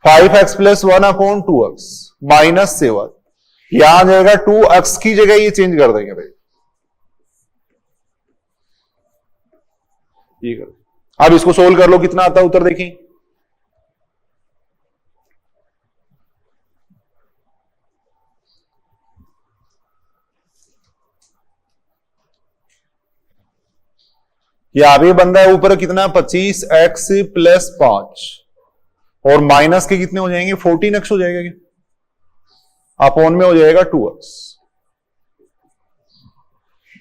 5x + 1/2x -7, यहां आ जाएगा 2x की जगह ये चेंज कर देंगे। भाई ये कर, अब इसको सोल्व कर लो, कितना आता है उत्तर देखिए। यहां भी बंदा है ऊपर कितना, 25x + 5 और माइनस के कितने हो जाएंगे, 14x हो जाएगा। अपॉन में हो जाएगा 2x।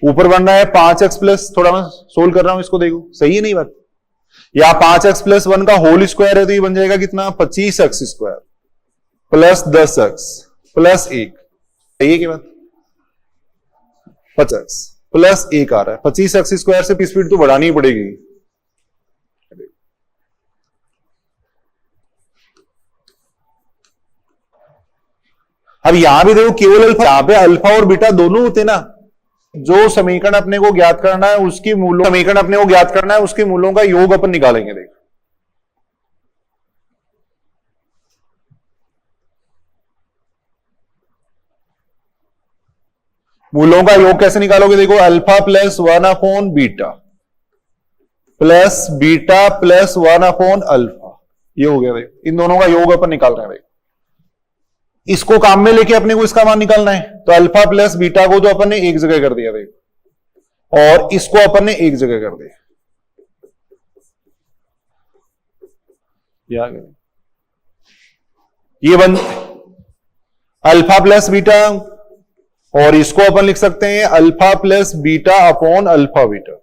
ऊपर बन रहा है 5x प्लस, थोड़ा मैं सोल्व कर रहा हूं इसको, देखो सही है नहीं बात। या 5x + 1 का होल स्क्वायर है तो ये बन जाएगा कितना, 25x² + 10x + 1। सही है क्या बात, 50x + 1 आ रहा है। 25x² से स्पीड तो बढ़ानी ही पड़ेगी। अब यहां भी देखो केवल अल्फा, यहां पे अल्फा और बीटा दोनों होते ना। जो समीकरण अपने को ज्ञात करना है उसकी मूलों, समीकरण अपने को ज्ञात करना है उसके मूलों का योग अपन निकालेंगे। देखो मूलों का योग कैसे निकालोगे, देखो अल्फा + 1/β प्लस बीटा + 1/α, ये हो गया। देखो इन दोनों का योग अपन निकाल रहे हैं। देखो इसको काम में लेके अपने को इसका मान निकालना है, तो अल्फा + बीटा को तो अपन ने एक जगह कर दिया। देखो और इसको अपन ने एक जगह कर दिया। ये बन अल्फा + बीटा, और इसको अपन लिख सकते हैं alpha + beta upon alpha beta.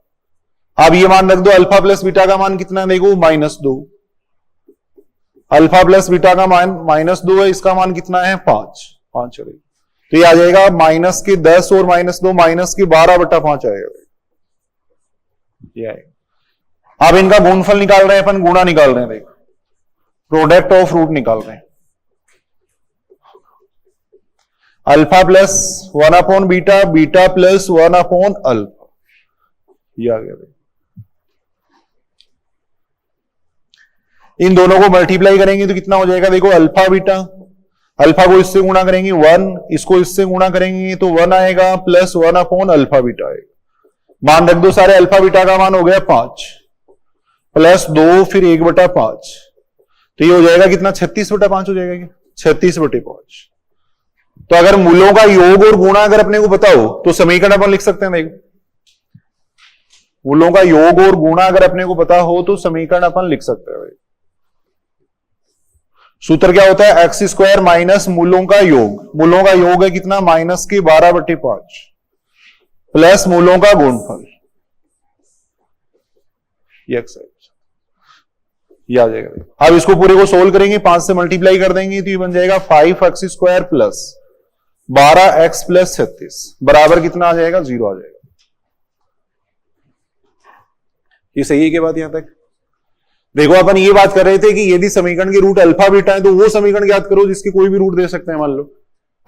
अब ये मान रख दो, अल्फा + बीटा का मान कितना, देखो -2। अल्फा + बीटा का मान -2 है, इसका मान कितना है 5। तो ये आ जाएगा -10 और -2 -12/5 आएगा। ये आएगा। अब इनका गुणनफल निकाल रहे हैं अपन, गुणा निकाल रहे हैं। देखो प्रोडक्ट ऑफ रूट निकाल रहे हैं। अल्फा + 1/β, बीटा + 1/α, ये आ गया। इन दोनों को मल्टीप्लाई करेंगे तो कितना हो जाएगा, देखो अल्फा बीटा, अल्फा को इससे गुणा करेंगे 1, इसको इससे गुणा करेंगे तो 1 आएगा + 1/α बीटा आएगा। मान रख दो सारे, अल्फा बीटा का मान हो गया 5 + 2 फिर 1/5, तो ये हो जाएगा कितना, 36/5 हो जाएगा। 36/5। तो अगर मूलों का योग और गुणा अगर अपने को पता हो तो समीकरण अपन लिख सकते हैं। देखो मूलों का योग और गुणा अगर अपने को पता हो तो समीकरण अपन लिख सकते हैं। भाई सूत्र क्या होता है, x² माइनस मूलों का योग, मूलों का योग है कितना, -12/5 प्लस मूलों का गुणनफल, ये x है। ये आ जाएगा। अब इसको पूरे को सोल्व करेंगे, 5 से मल्टीप्लाई कर देंगे तो ये बन जाएगा 5x² प्लस 12x प्लस 36 बराबर कितना आ जाएगा, 0 आ जाएगा। ये सही है क्या बात यहां तक? देखो अपन ये बात कर रहे थे कि यदि समीकरण के रूट अल्फा बीटा है तो वो समीकरण ज्ञात करो जिसके कोई भी रूट दे सकते हैं। मान लो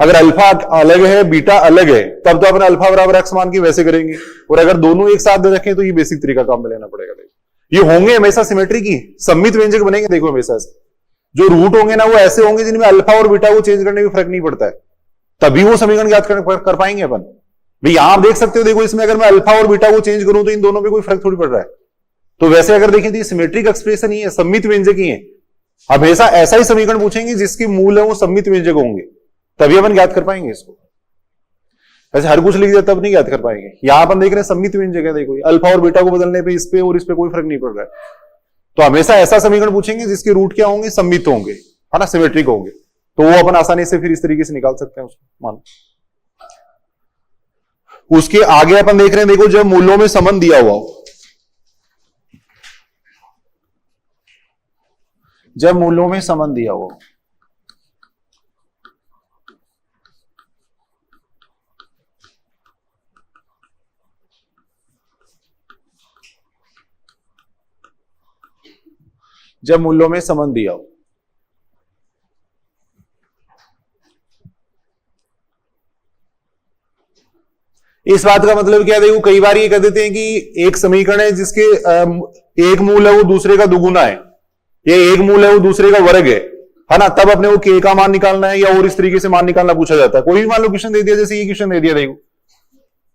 अगर अल्फा अलग है बीटा अलग है तब तो अपन अल्फा बराबर x मान के वैसे करेंगे, और अगर दोनों एक साथ दे रखें तो ये बेसिक तरीका काम में लेना पड़ेगा। देखो ये होंगे हमेशा सिमेट्री की सममित व्यंजक बनेंगे। देखो हमेशा से जो रूट होंगे ना वो ऐसे होंगे जिनमें अल्फा और बीटा को चेंज करने में फर्क नहीं पड़ता है, तभी वो समीकरण ज्ञात कर पाएंगे अपन। भाई यहां आप देख सकते हो, देखो इसमें अगर मैं अल्फा और बीटा को चेंज करूं तो इन दोनों में कोई फर्क थोड़ी पड़ रहा है। तो वैसे अगर देखें तो ये सिमेट्रिक एक्सप्रेशन ही है, सममित व्यंजक ही है। हमेशा ऐसा ही समीकरण पूछेंगे जिसके मूल है वो सममित व्यंजक होंगे, तभी अपन ज्ञात कर पाएंगे इसको। वैसे हर कुछ लिख दिया तब नहीं ज्ञात कर पाएंगे। यहां अपन देख रहे हैं सममित व्यंजक है, देखो अल्फा और बीटा को बदलने पे इस पे और इस पे कोई फर्क नहीं पड़ रहा है। तो हमेशा ऐसा समीकरण पूछेंगे जिसके रूट क्या होंगे, सममित होंगे, है ना, सिमेट्रिक होंगे, तो वो अपन आसानी से फिर इस तरीके से निकाल सकते हैं उसको। मान उसके आगे अपन देख रहे हैं, देखो जब मूल्यों में संबंध दिया हुआ हो, जब मूल्यों में संबंध दिया हुआ, जब मूल्यों में संबंध दिया हो, इस बात का मतलब क्या, देखो कई बार ये कह देते हैं कि एक समीकरण है जिसके एक मूल है वो दूसरे का दुगुना है, ये एक मूल है वो दूसरे का वर्ग है ना, तब अपने को के का मान निकालना है या और इस तरीके से मान निकालना पूछा जाता है। कोई भी मान लो क्वेश्चन दे दिया, जैसे ये क्वेश्चन दे दिया, देखो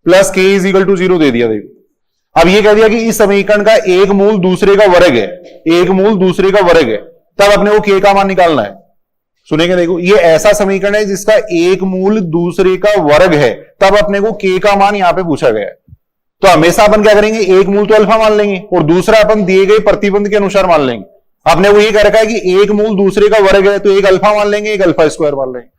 प्लस के इज इक्वल टू 0 दे दिया। देखो अब ये कह दिया कि इस समीकरण का एक मूल दूसरे का वर्ग है, एक मूल दूसरे का वर्ग है, तब अपने को के का मान निकालना है। सुनेंगे, देखो ये ऐसा समीकरण है जिसका एक मूल दूसरे का वर्ग है, तब अपने को के का मान यहां पे पूछा गया है। तो हमेशा अपन क्या करेंगे, एक मूल तो अल्फा मान लेंगे और दूसरा अपन दिए गए प्रतिबंध के अनुसार मान लेंगे। अपने को ये कह रखा है कि एक मूल दूसरे का वर्ग है तो एक अल्फा मान लेंगे, एक अल्फा स्क्वायर मान लेंगे।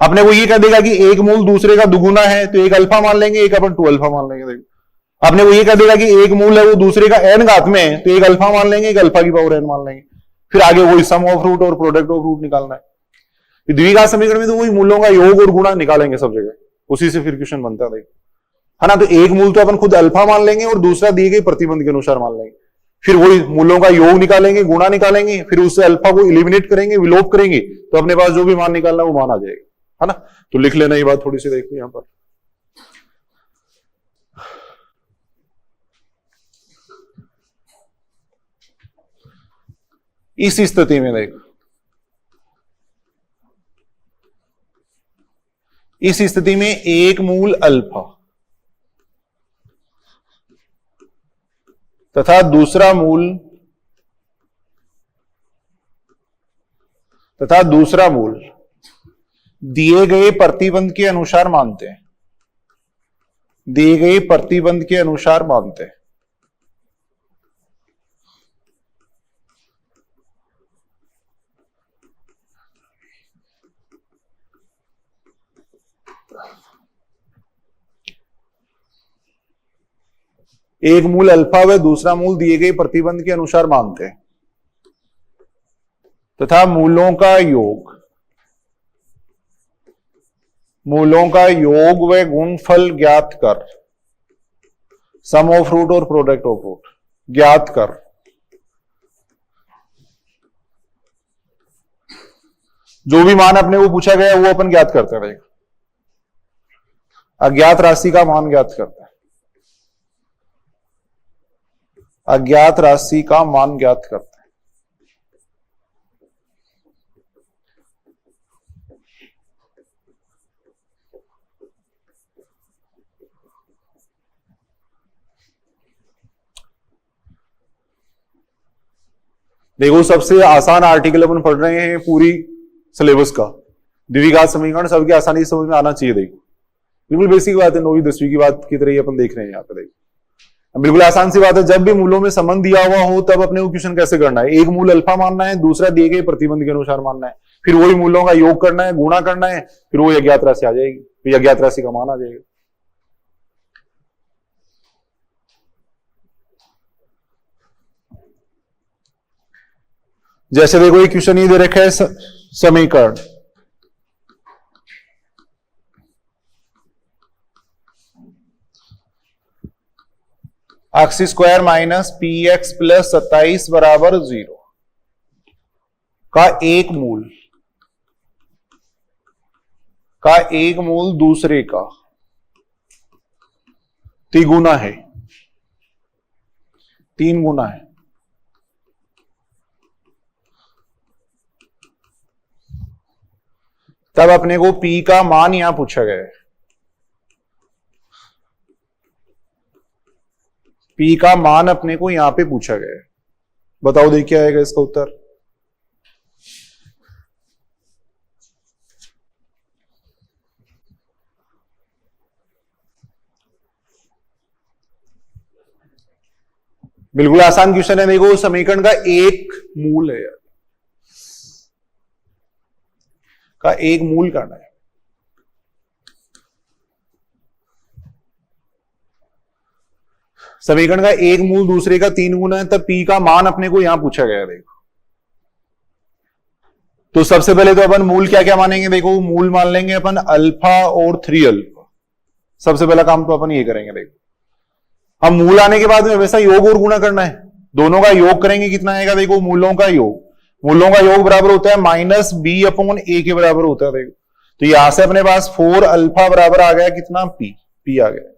अपने को ये कह देगा कि एक मूल दूसरे का दुगुना है तो एक अल्फा मान लेंगे, एक अपन 2 अल्फा मान लेंगे। देखो अपने को ये कह देगा कि एक मूल है वो दूसरे का n घात में है तो एक अल्फा मान लेंगे, एक अल्फा की पावर n मान लेंगे। फिर आगे वही सम ऑफ रूट और प्रोडक्ट ऑफ रूट निकालना है। द्विघात समीकरण में तो वही मूलों का योग और गुणा निकालेंगे सब जगह, उसी से फिर क्वेश्चन बनता है, है ना। तो एक मूल तो अपन खुद अल्फा मान लेंगे और दूसरा दिए गए प्रतिबंध के अनुसार मान लेंगे। फिर वही मूलों का योग निकालेंगे, गुणा निकालेंगे, फिर उससे अल्फा को इलिमिनेट करेंगे, विलोप करेंगे, तो अपने पास जो भी मान निकालना वो मान आ जाएगा, है ना। तो लिख लेना ये बात थोड़ी सी, देखो यहां पर इस स्थिति में, देखो इस स्थिति में एक मूल अल्फा तथा दूसरा मूल दिए गए प्रतिबंध के अनुसार मानते हैं, दिए गए प्रतिबंध के अनुसार मानते हैं। एक मूल अल्फा व दूसरा मूल दिए गए प्रतिबंध के अनुसार मानते हैं तथा मूलों का योग व गुणफल ज्ञात कर, सम ऑफ रूट और प्रोडक्ट ऑफ रूट ज्ञात कर, जो भी मान अपने को पूछा गया वो अपन ज्ञात करते रहेगा। अज्ञात राशि का मान ज्ञात करता है, अज्ञात राशि का मान ज्ञात करता है। देखो सबसे आसान आर्टिकल अपन पढ़ रहे हैं पूरी सिलेबस का, द्विघात समीकरण सबके आसानी से समझ में आना चाहिए। देखो बिल्कुल बेसिक बात है, 9वीं 10वीं की बात की तरह ही अपन देख रहे हैं यहाँ पे। देखो बिल्कुल आसान सी बात है, जब भी मूलों में संबंध दिया हुआ हो तब अपने को क्वेश्चन कैसे करना है, एक मूल अल्फा मानना है, दूसरा दिए गए प्रतिबंध के अनुसार मानना है, फिर वही मूलों का योग करना है, गुणा करना है, फिर वो अज्ञात राशि आ जाएगी, फिर अज्ञात राशि का मान आ जाएगा। जैसे देखो ये क्वेश्चन ये दे रखा है समीकरण X square minus P x plus 27 बराबर 0 का एक मूल दूसरे का तिगुना है, 3 गुना है। तब अपने को P का मान यहां पूछा गया है। P का मान अपने को यहां पे पूछा गया है। बताओ देखिए आएगा इसका उत्तर। बिल्कुल आसान क्वेश्चन है। देखो समीकरण का एक मूल है यार, का एक मूल करना है। समीकरण का एक मूल दूसरे का 3 गुना है, तब P का मान अपने को यहां पूछा गया है। देखो तो सबसे पहले तो अपन मूल क्या क्या मानेंगे। देखो मूल मान लेंगे अपन अल्फा और 3 अल्फा। सबसे पहला काम तो अपन ये करेंगे। देखो हम मूल आने के बाद में वैसा योग और गुणा करना है, दोनों का योग करेंगे, कितना आएगा। देखो मूलों का योग बराबर होता है माइनस बी अपॉन ए के बराबर होता है। देखो तो यहां से अपने पास 4 अल्फा बराबर आ गया कितना, पी आ गया।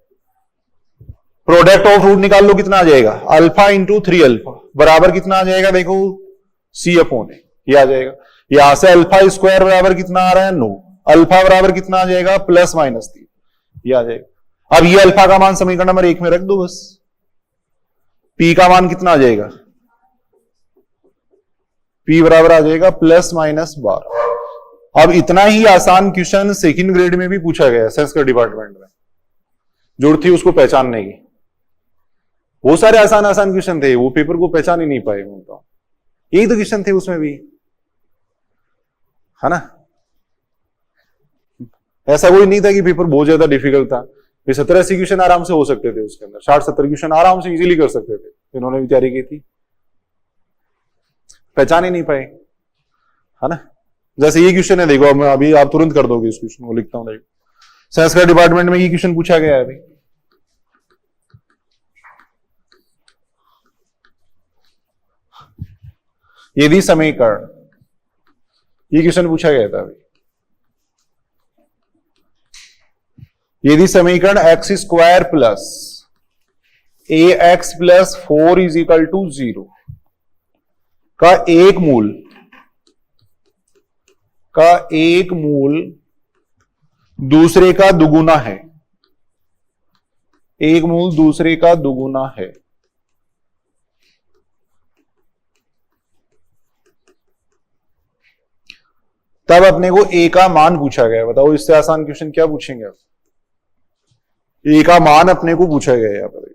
प्रोडक्ट ऑफ रूट निकाल लो, कितना आ जाएगा, अल्फा इंटू 3 अल्फा बराबर कितना आ जाएगा। देखो सी अपॉन ए, ये आ जाएगा। यहां से अल्फा स्क्वायर बराबर कितना आ रहा है, 9। अल्फा बराबर कितना आ जाएगा, प्लस माइनस 3, ये आ जाएगा। अब ये अल्फा का मान समीकरण नंबर 1 में रख दो बस। पी का मान कितना आ जाएगा, पी बराबर आ जाएगा प्लस माइनस 12। अब इतना ही आसान क्वेश्चन सेकंड ग्रेड में भी पूछा गया है संस्कृत डिपार्टमेंट में। जरूरत थी उसको पहचानने की। वो सारे आसान आसान क्वेश्चन थे, वो पेपर को पहचान ही नहीं पाए। तो यही तो क्वेश्चन थे उसमें भी, है ना। ऐसा कोई नहीं था कि पेपर बहुत ज्यादा डिफिकल्ट था। 70-80 क्वेश्चन आराम से हो सकते थे उसके अंदर, 60-70 क्वेश्चन आराम से इजीली कर सकते थे। इन्होंने भी तैयारी की थी, पहचान ही नहीं पाए, है ना। जैसे ये क्वेश्चन है, देखो मैं अभी आप तुरंत कर दोगे इस क्वेश्चन को, लिखता हूं। देखो संस्कृत डिपार्टमेंट में ये क्वेश्चन पूछा गया है अभी। यदि समीकरण, ये क्वेश्चन पूछा गया था अभी। यदि समीकरण X square plus A X plus 4 is equal to 0 का एक मूल दूसरे का दुगुना है, एक मूल दूसरे का दुगुना है, तब अपने को ए का मान पूछा गया। बताओ इससे आसान क्वेश्चन क्या पूछेंगे आप। ए का मान अपने को पूछा गया यहां पर।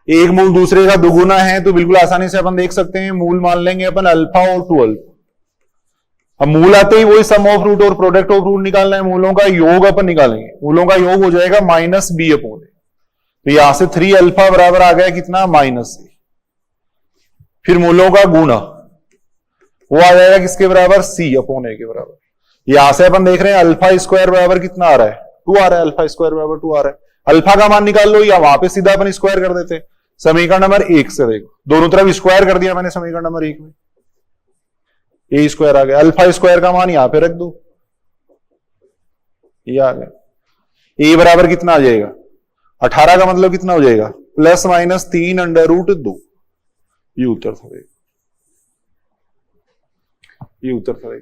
एक मूल दूसरे का दुगुना है तो बिल्कुल आसानी से अपन देख सकते हैं, मूल मान लेंगे अपन अल्फा और 2 अल्फा। अब मूल आते ही वही सम ऑफ रूट और प्रोडक्ट ऑफ रूट निकालना है। मूलों का योग अपन निकालेंगे, मूलों का योग हो जाएगा माइनस बी अपॉन ए। तो यहां से 3 अल्फा बराबर आ गया कितना, माइनस ए। फिर मूलों का गुणा वो आ जाएगा किसके बराबर, सी अपॉन ए के बराबर। यहां से अपन देख रहे हैं अल्फा स्क्वायर बराबर कितना आ रहा है, 2 आ रहा है। अल्फा स्क्वायर बराबर 2 आ रहा है। अल्फा का मान निकाल लो, या वहां पे सीधा अपन स्क्वायर कर देते समीकरण नंबर 1 से। देखो दोनों तरफ स्क्वायर कर दिया मैंने समीकरण नंबर 1 में, ए स्क्वायर आ गया। अल्फा स्क्वायर का मान यहां पे रख दो, ये आ गया। ए बराबर कितना आ जाएगा, 18 का मतलब कितना हो जाएगा, प्लस माइनस 3 अंडर रूट 2। ये उत्तर था, ये उत्तर था।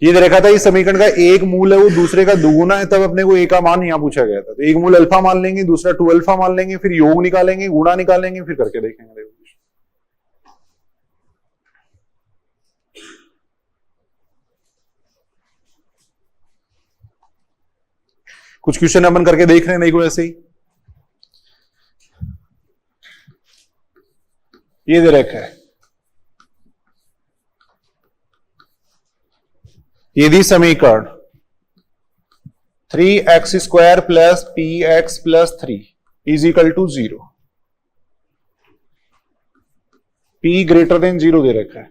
ये देखा था इस समीकरण का एक मूल है वो दूसरे का दुगुना है, तब अपने को ए का मान यहां पूछा गया था। तो एक मूल अल्फा मान लेंगे, दूसरा 2 अल्फा मान लेंगे, फिर योग निकालेंगे, गुणा निकालेंगे, फिर करके देखेंगे। कुछ क्वेश्चन अपन करके देख रहे हैं, देखो ऐसे ही। ये दे रखा है यदि समीकरण 3x² plus px plus 3 is equal to 0, p greater than 0 दे रखा है,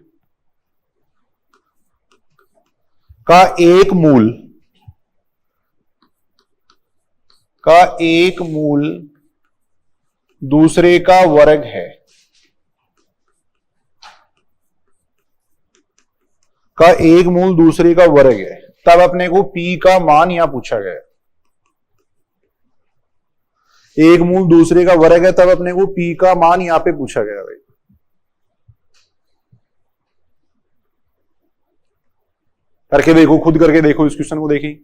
का एक मूल दूसरे का वर्ग है, का एक मूल दूसरे का वर्ग है, तब अपने को p का मान यहां पूछा गया। एक मूल दूसरे का वर्ग है तब अपने को p का मान यहां पे पूछा गया भाई। करके देखो, खुद करके देखो, इस क्वेश्चन को देखिए।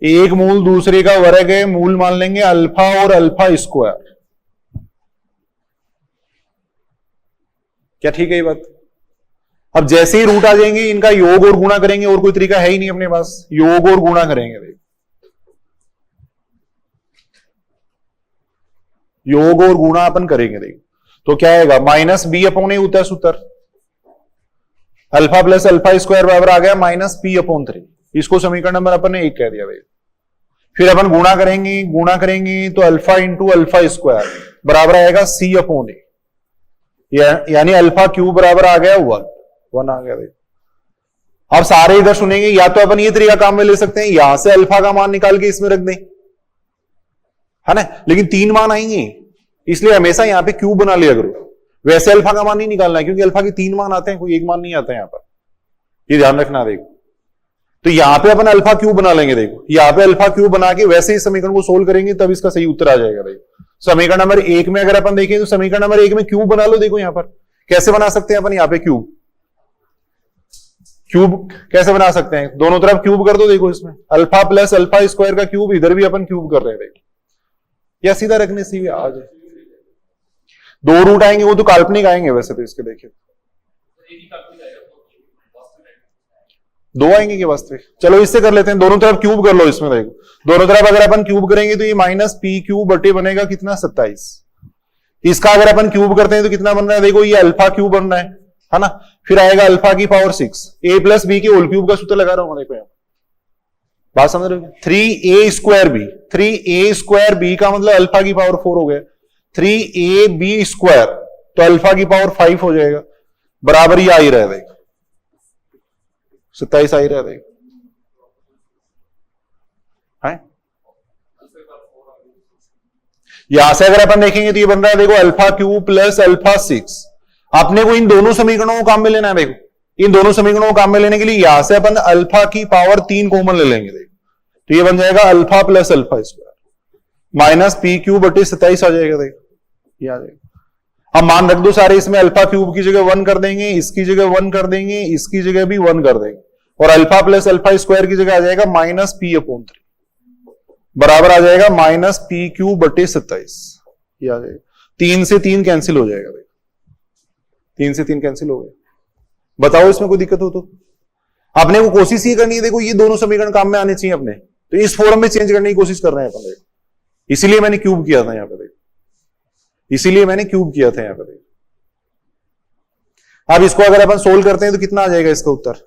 एक मूल दूसरे का वर्ग है, मूल मान लेंगे अल्फा और अल्फा स्क्वायर। क्या ठीक है ये बात? अब जैसे ही रूट आ जाएंगे इनका योग और गुणा करेंगे, और कोई तरीका है ही नहीं अपने पास, योग और गुणा करेंगे। योग और गुणा अपन करेंगे, देखो तो क्या आएगा, माइनस बी अपॉन ए होता है सूत्र, अल्फा प्लस अल्फा स्क्वायर बराबर आ गया माइनस पी अपॉन 3। इसको समीकरण नंबर अपन ने 1 कह दिया भाई। फिर अपन गुणा करेंगे तो अल्फा इंटू अल्फा स्क्वायर बराबर आएगा सी अपॉन ए, यानी अल्फा क्यूब बराबर आ गया 1 आ गया भाई। अब सारे इधर सुनेंगे, या तो अपन ये तरीका काम में ले सकते हैं, यहां से अल्फा का मान निकाल के इसमें रख दें, है ना, लेकिन 3 मान आएंगे, इसलिए हमेशा यहां पे क्यूब बना लिया करो। वैसे अल्फा का मान नहीं निकालना है, क्योंकि अल्फा के 3 मान आते हैं, कोई एक मान नहीं आता है यहां पर, ये ध्यान रखना। देखो तो यहां पे अपन अल्फा क्यूब बना लेंगे, देखो यहां पे अल्फा क्यूब बना के वैसे ही समीकरण को सोल्व करेंगे, तब इसका सही उत्तर आ जाएगा। देखो समीकरण नंबर 1 में अगर अपन देखें तो समीकरण नंबर 1 में क्यूब बना लो। देखो यहां पर कैसे बना सकते हैं अपन, यहां पे क्यूब कैसे बना सकते हैं, दोनों तरफ क्यूब कर दो। देखो इसमें अल्फा प्लस अल्फा स्क्वायर का क्यूब, इधर भी अपन क्यूब कर रहे हैं। देखो या सीधा रखने से आ जाए, 2 रूट आएंगे, वो तो काल्पनिक आएंगे वैसे तो इसके, देखिए 2 आएंगे कि वास्तविक। चलो इससे कर लेते हैं, दोनों तरफ क्यूब कर लो इसमें। देखो दोनों तरफ अगर अपन क्यूब करेंगे तो ये माइनस पी क्यूब बटे बनेगा कितना, 27। इसका अगर अपन क्यूब करते हैं तो कितना बन रहा है, देखो ये अल्फा क्यूब बन रहा है ना, फिर आएगा अल्फा की पावर 6, ए प्लस बी के होल क्यूब का सूत्र लगा रहा हूं। देखो बात समझ रहे हो, 3a square B, 3a square B का मतलब अल्फा की पावर 4 हो गया, 3ab स्क्वायर तो अल्फा की पावर 5 हो जाएगा, बराबर ही आ ही रहा है। देखो 27 आ ही रहा है। देखो यहां से अगर अपन देखेंगे तो ये बन रहा है, देखो अल्फा क्यूब प्लस अल्फा 6। अपने को इन दोनों समीकरणों को काम में लेना है। देखो इन दोनों समीकरणों को काम में लेने के लिए यहां से अपन अल्फा की पावर 3 कॉमन ले लेंगे। देखो तो ये बन जाएगा alpha plus alpha square minus P cube बटे 27 आ जाएगा। देखो ये आ जाएगा। अब मान रख दो सारे, इसमें अल्फा क्यूब की जगह 1 कर देंगे, इसकी जगह 1 कर देंगे, इसकी जगह भी 1 कर देंगे, और अल्फा प्लस अल्फा स्क्वायर की जगह आ जाएगा माइनस पी अपॉन 3 बराबर आ जाएगा माइनस पी क्यूब बटे 27। ये आ जाएगा, 3 से 3 कैंसिल हो जाएगा। 3 से 3 कैंसिल हो गए। बताओ इसमें कोई दिक्कत हो तो? अपने को कोशिश ये करनी है, देखो ये दोनों समीकरण काम में आने चाहिए अपने, तो इस फॉर्म में चेंज करने की कोशिश कर रहे हैं अपन। देखो इसीलिए मैंने क्यूब किया था यहां पे, देखो इसीलिए मैंने क्यूब किया था यहां पे। देखो अब इसको अगर अपन सोल्व करते हैं तो कितना आ जाएगा इसका उत्तर,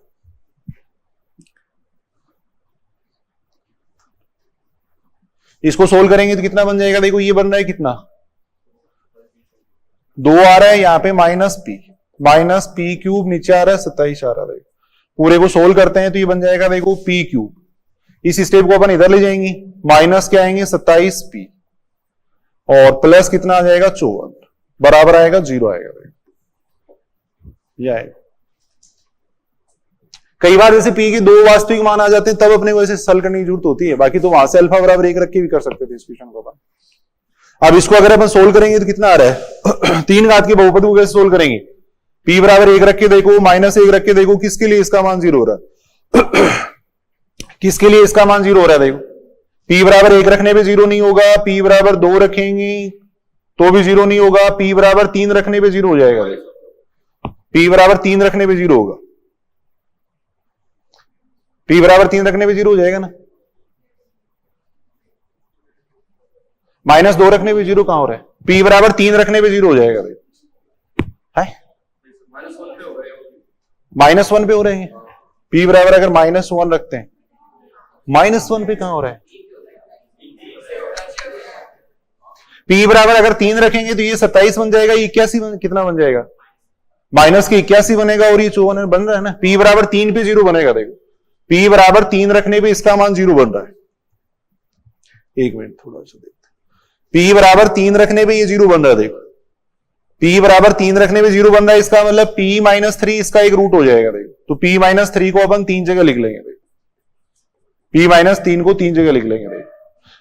इसको सोल्व करेंगे तो कितना बन जाएगा, देखो ये बन रहा है कितना, 2 आ रहा है यहां पे माइनस पी क्यूब, नीचे आ रहा है 27 आ रहा है। पूरे को सोल्व करते हैं तो ये बन जाएगा देखो पी क्यूब, इस स्टेप को अपन इधर ले जाएंगे, माइनस क्या आएंगे 27 पी, और प्लस कितना आ जाएगा 54 बराबर आएगा 0 आएगा। ये आएगा। कई बार जैसे पी के 2 वास्तविक मान आ जाते हैं तब अपने को ऐसे सॉल्व करने की जरूरत होती है, बाकी तो वहां से अल्फा बराबर 1 रख के भी कर सकते थे इस क्वेश्चन को अपन। अब इसको अगर अपन सोल्व करेंगे तो कितना आ रहा है 3 घात के बहुपद को कैसे सोल्व करेंगे, p बराबर 1 रख के देखो, माइनस 1 रख के देखो, किसके लिए इसका मान 0 हो रहा है किसके लिए इसका मान 0 हो रहा है। देखो p बराबर 1 रखने पे 0 नहीं होगा, p बराबर 2 रखेंगे तो भी जीरो नहीं होगा, p बराबर 3 रखने पे जीरो हो जाएगा, p बराबर 3 रखने पे जीरो होगा, p बराबर 3 रखने पे जीरो हो जाएगा ना। -2 रखने पे जीरो कहां हो रहा है, p बराबर 3 रखने पे जीरो हो जाएगा, है -1 पे हो रहे हैं, p बराबर अगर -1 रखते हैं, -1 पे कहां हो रहा है, p बराबर अगर 3 रखेंगे तो ये 27 बन जाएगा, ये 81 कितना बन जाएगा, माइनस के 81 बनेगा, और ये 54 बन रहा है ना। p बराबर 3 पे जीरो बनेगा, देखो p बराबर 3 रखने पे इसका मान जीरो बन रहा है, एक मिनट थोड़ा सा देखते, p बराबर 3 रखने पे ये जीरो बन रहा है, देखो p बराबर 3 रखने पे जीरो बन रहा है, इसका मतलब p -3 इसका एक रूट हो जाएगा, देखो तो p -3 को अपन 3 जगह लिख लेंगे, देखो p -3 को 3 जगह लिख लेंगे, देखो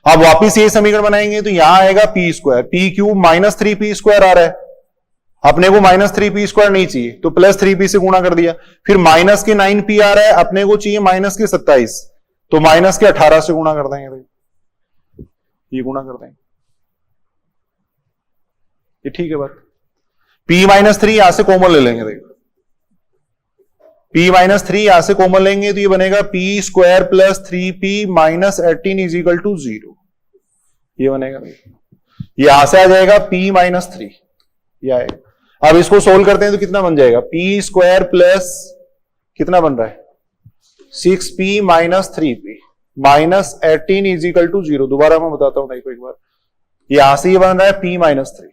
अब वापिस ये समीकरण बनाएंगे तो यहां आएगा p square, p cube -3p square आ रहा है, अपने को -3p स्क्वायर नहीं चाहिए तो +3p से गुणा कर दिया, फिर माइनस के 9p आ रहा है, अपने को चाहिए माइनस के 27, तो माइनस के 18 से गुणा कर देंगे, देखो ये गुणा कर देंगे, ये ठीक है बात। p -3 यहां से कॉमन ले लेंगे, देखो p -3 यहां से कॉमन लेंगे तो ये बनेगा p square plus 3p minus 18 is equal to 0, ये बनेगा, यहां से आ जाएगा p -3, ये आएगा। अब इसको सोल्व करते हैं तो कितना बन जाएगा, p स्क्वायर प्लस कितना बन रहा है 6p minus 3p minus 18 is equal to 0, दोबारा मैं बताता हूं देखो एक बार, यहां से ये बन रहा है p -3,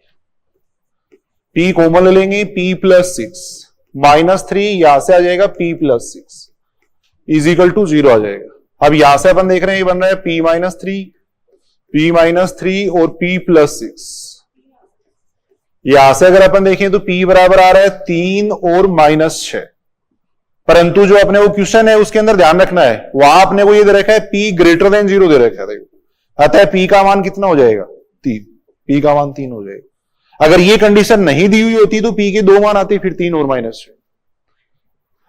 p कॉमन ले लेंगे, p प्लस 6 -3 यहां से आ जाएगा p plus 6 is equal to 0 आ जाएगा। अब यहां से अपन देख रहे हैं ये बन रहा है p -3 और p प्लस 6, यहां से अगर अपन देखें तो p बराबर आ रहा है 3 और -6, परंतु जो अपने वो क्वेश्चन है उसके अंदर ध्यान रखना है, वहां अपने को ये दे रखा है p ग्रेटर देन 0 दे रखा है, देखो अतः p का मान कितना हो जाएगा 3, p का मान 3 हो जाएगा। अगर ये कंडीशन नहीं दी हुई होती तो p के 2 मान आते, फिर 3 और -6,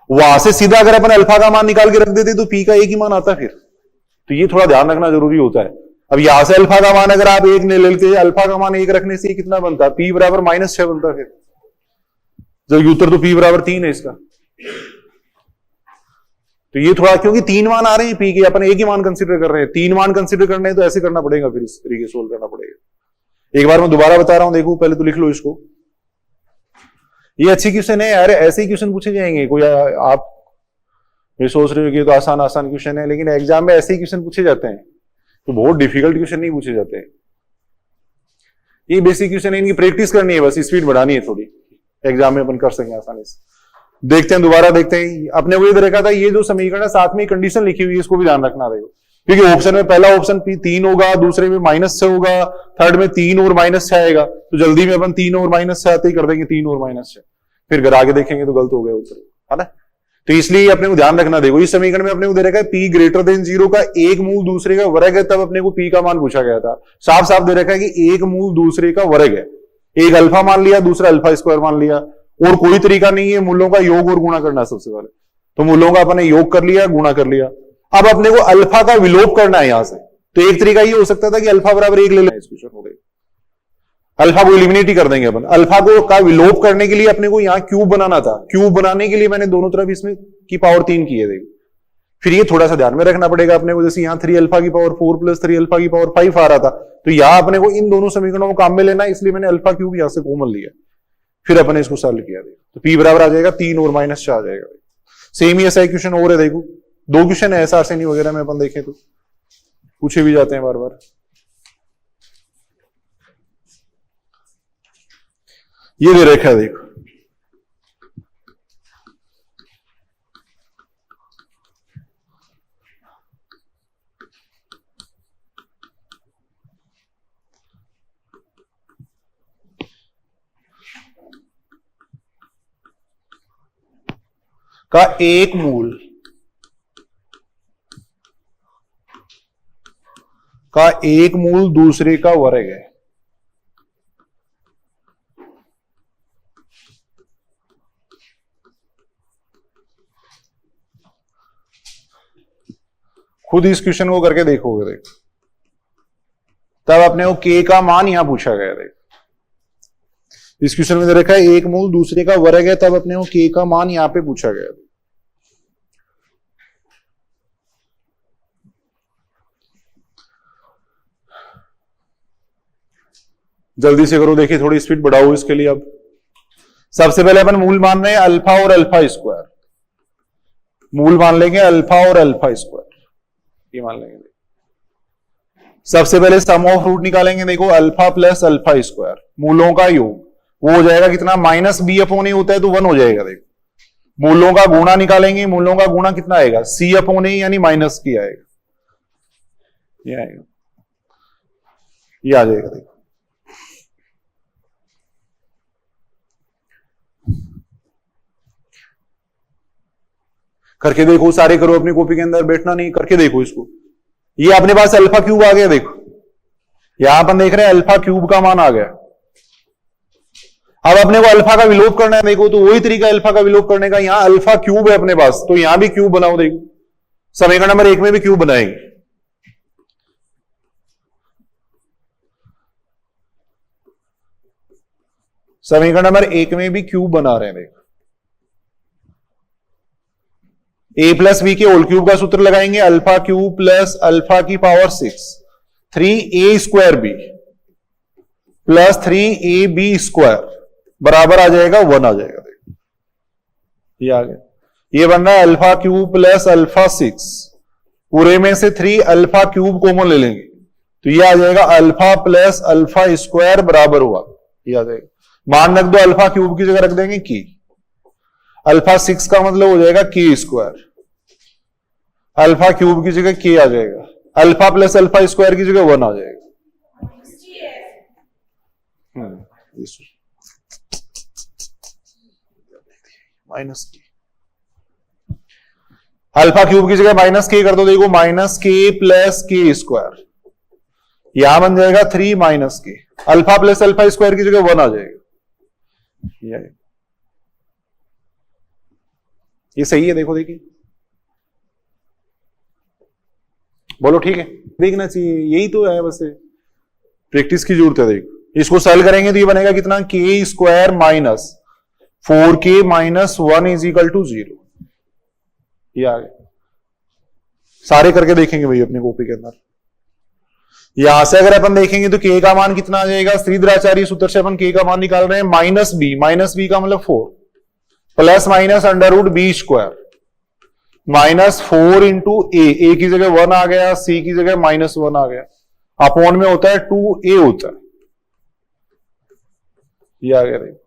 वहां से सीधा अगर अपन अल्फा का मान निकाल के रख देते तो p का एक ही मान आता फिर, तो ये थोड़ा ध्यान रखना जरूरी होता है। अब यहां से अल्फा का मान अगर आप 1 ले लेते, अल्फा का मान 1 रखने से कितना बनता है, p बराबर -6 बनता, फिर जब उत्तर तो p बराबर 3 है इसका, तो ये थोड़ा क्योंकि 3 मान आ रहे हैं p के, अपन एक ही मान कंसीडर कर रहे हैं, 3 मान कंसीडर करने हैं तो ऐसे करना पड़ेगा, फिर इस तरीके सोल्व करना पड़ेगा। एक बार मैं दोबारा बता रहा हूं, देखो पहले तो लिख लो इसको, ये अच्छी क्वेश्चन है यार, ऐसे ही क्वेश्चन पूछे जाएंगे, कोई आप ये सोच रहे हो कि तो आसान आसान क्वेश्चन है, लेकिन एग्जाम में ऐसे ही क्वेश्चन पूछे जाते हैं, तो बहुत डिफिकल्ट क्वेश्चन नहीं पूछे जाते हैं, ये बेसिक क्वेश्चन है, इनकी प्रैक्टिस करनी है, बस स्पीड बढ़ानी है थोड़ी, एग्जाम में अपन कर सकें आसानी से। देखते हैं दोबारा देखते हैं, अपने को ये देखा था ये जो समीकरण है साथ में कंडीशन लिखी हुई है, इसको भी ध्यान रखना देखो, क्योंकि ऑप्शन में पहला ऑप्शन 3 होगा, दूसरे में -6 होगा, थर्ड में 3 और -6 आएगा, तो जल्दी में अपन 3 और -6 आते ही कर देंगे 3 और -6, फिर घर आगे देखेंगे तो गलत हो गया उत्तर, है ना। तो इसलिए अपने को ध्यान रखना, देखो इस समीकरण में अपने को दे रखा है p ग्रेटर देन 0 का एक मूल दूसरे का वर्ग है, तब अपने को p का मान पूछा गया था, साफ साफ दे रखा है कि एक मूल दूसरे का वर्ग है, एक अल्फा मान लिया, दूसरा अल्फा स्क्वायर मान लिया, और कोई तरीका नहीं है मूलों का योग और गुणा करना सबसे पहले, तो मूलों का अपने योग कर लिया, गुणा कर लिया। अब अपने को अल्फा का विलोप करना है यहां से, तो एक तरीका ये हो सकता था कि अल्फा बराबर 1 ले लें, इस क्वेश्चन को अल्फा को एलिमिनेट ही कर देंगे अपन, अल्फा को का विलोप करने के लिए अपने को यहां क्यूब बनाना था, क्यूब बनाने के लिए मैंने दोनों तरफ इसमें की पावर 3 की है, देखो फिर ये थोड़ा सा ध्यान में रखना पड़ेगा अपने को, जैसे यहाँ 3 अल्फा की पावर 4 प्लस 3 अल्फा की पावर 5 आ रहा था, तो यहां अपने को इन दोनों समीकरणों को काम में लेना है, इसलिए मैंने अल्फा क्यूब यहां से कॉमन लिया, फिर अपने इसको सॉल्व किया, तो p बराबर आ जाएगा 3 और -6 आ जाएगा। सेम ही ऐसा क्वेश्चन और है, देखो 2 क्वेश्चन है ऐसा, आर्सेनी वगैरह में अपन देखें तो पूछे भी जाते हैं बार बार। ये दे रखा है, देखो का एक मूल दूसरे का वर्ग है, खुद इस क्वेश्चन को करके देखोगे, देखो तब अपने को k का मान यहां पूछा गया, देखो इस क्वेश्चन में दे रखा है एक मूल दूसरे का वर्ग है, तब अपने को k का मान यहां पे पूछा गया। जल्दी से करो, देखिए थोड़ी स्पीड बढ़ाओ इसके लिए। अब सबसे पहले अपन मूल मान रहे हैं अल्फा और अल्फा स्क्वायर। मूल मान लेंगे अल्फा और अल्फा स्क्वायर, ये मान लेंगे। सबसे पहले सम ऑफ रूट निकालेंगे। देखो अल्फा प्लस अल्फा स्क्वायर, मूलों का योग, वो हो जाएगा कितना, माइनस बी अपॉन ए होता है तो 1 हो जाएगा। देखो मूलों का गुणा निकालेंगे, मूलों का गुणा कितना आएगा, सी अपॉन ए यानी माइनस की आएगा, ये आएगा, ये आ जाएगा। देखो करके देखो, सारे करो अपनी कॉपी के अंदर, बैठना नहीं, करके देखो इसको। ये अपने पास अल्फा क्यूब आ गया। देखो यहां पर देख रहे हैं अल्फा क्यूब का मान आ गया। अब अपने को अल्फा का विलोप करना है। देखो तो वही तरीका अल्फा का विलोप करने का, यहां अल्फा क्यूब है अपने पास, तो यहां भी क्यूब बनाओ। देखो समीकरण नंबर 1 में भी क्यूब बनाएंगे। समीकरण नंबर 1 में भी क्यूब बना रहे हैं। देखो a प्लस बी के होल क्यूब का सूत्र लगाएंगे, अल्फा क्यूब प्लस अल्फा की power 6 3a square B plus 3ab square बराबर आ जाएगा 1 आ जाएगा। देखो ये आ गया। ये बन रहा है अल्फा क्यूब प्लस अल्फा 6, पूरे में से 3 अल्फा क्यूब कॉमन ले लेंगे तो ये आ जाएगा अल्फा प्लस अल्फा स्क्वायर बराबर हुआ, ये आ जाएगा। मान रख दो, अल्फा क्यूब की जगह रख देंगे की, अल्फा 6 का मतलब हो जाएगा के स्क्वायर, अल्फा क्यूब की जगह के आ जाएगा, अल्फा प्लस अल्फा स्क्वायर की जगह 1 आ जाएगा। माइनस के, अल्फा क्यूब की जगह माइनस के कर दो। देखो माइनस के प्लस के स्क्वायर, यहां बन जाएगा 3 माइनस के, अल्फा प्लस अल्फा स्क्वायर की जगह 1 आ जाएगा। ये सही है। देखो देखिए, बोलो ठीक है, देखना चाहिए, यही तो है, बस प्रैक्टिस की जरूरत है। देखो इसको सॉल्व करेंगे तो ये बनेगा कितना, K square minus 4k minus 1 is equal to 0। ये आ गया। सारे करके देखेंगे भाई अपनी कॉपी के अंदर। यहां से अगर अपन देखेंगे तो k का मान कितना आ जाएगा, श्रीधराचार्य सूत्र से अपन k का मान निकाल रहे हैं, माइनस बी का मतलब 4 plus minus under root B square minus 4 into A की जगह 1 आ गया, सी की जगह माइनस 1 आ गया, अपॉन में होता है 2a होता है, ये आ गया। देखो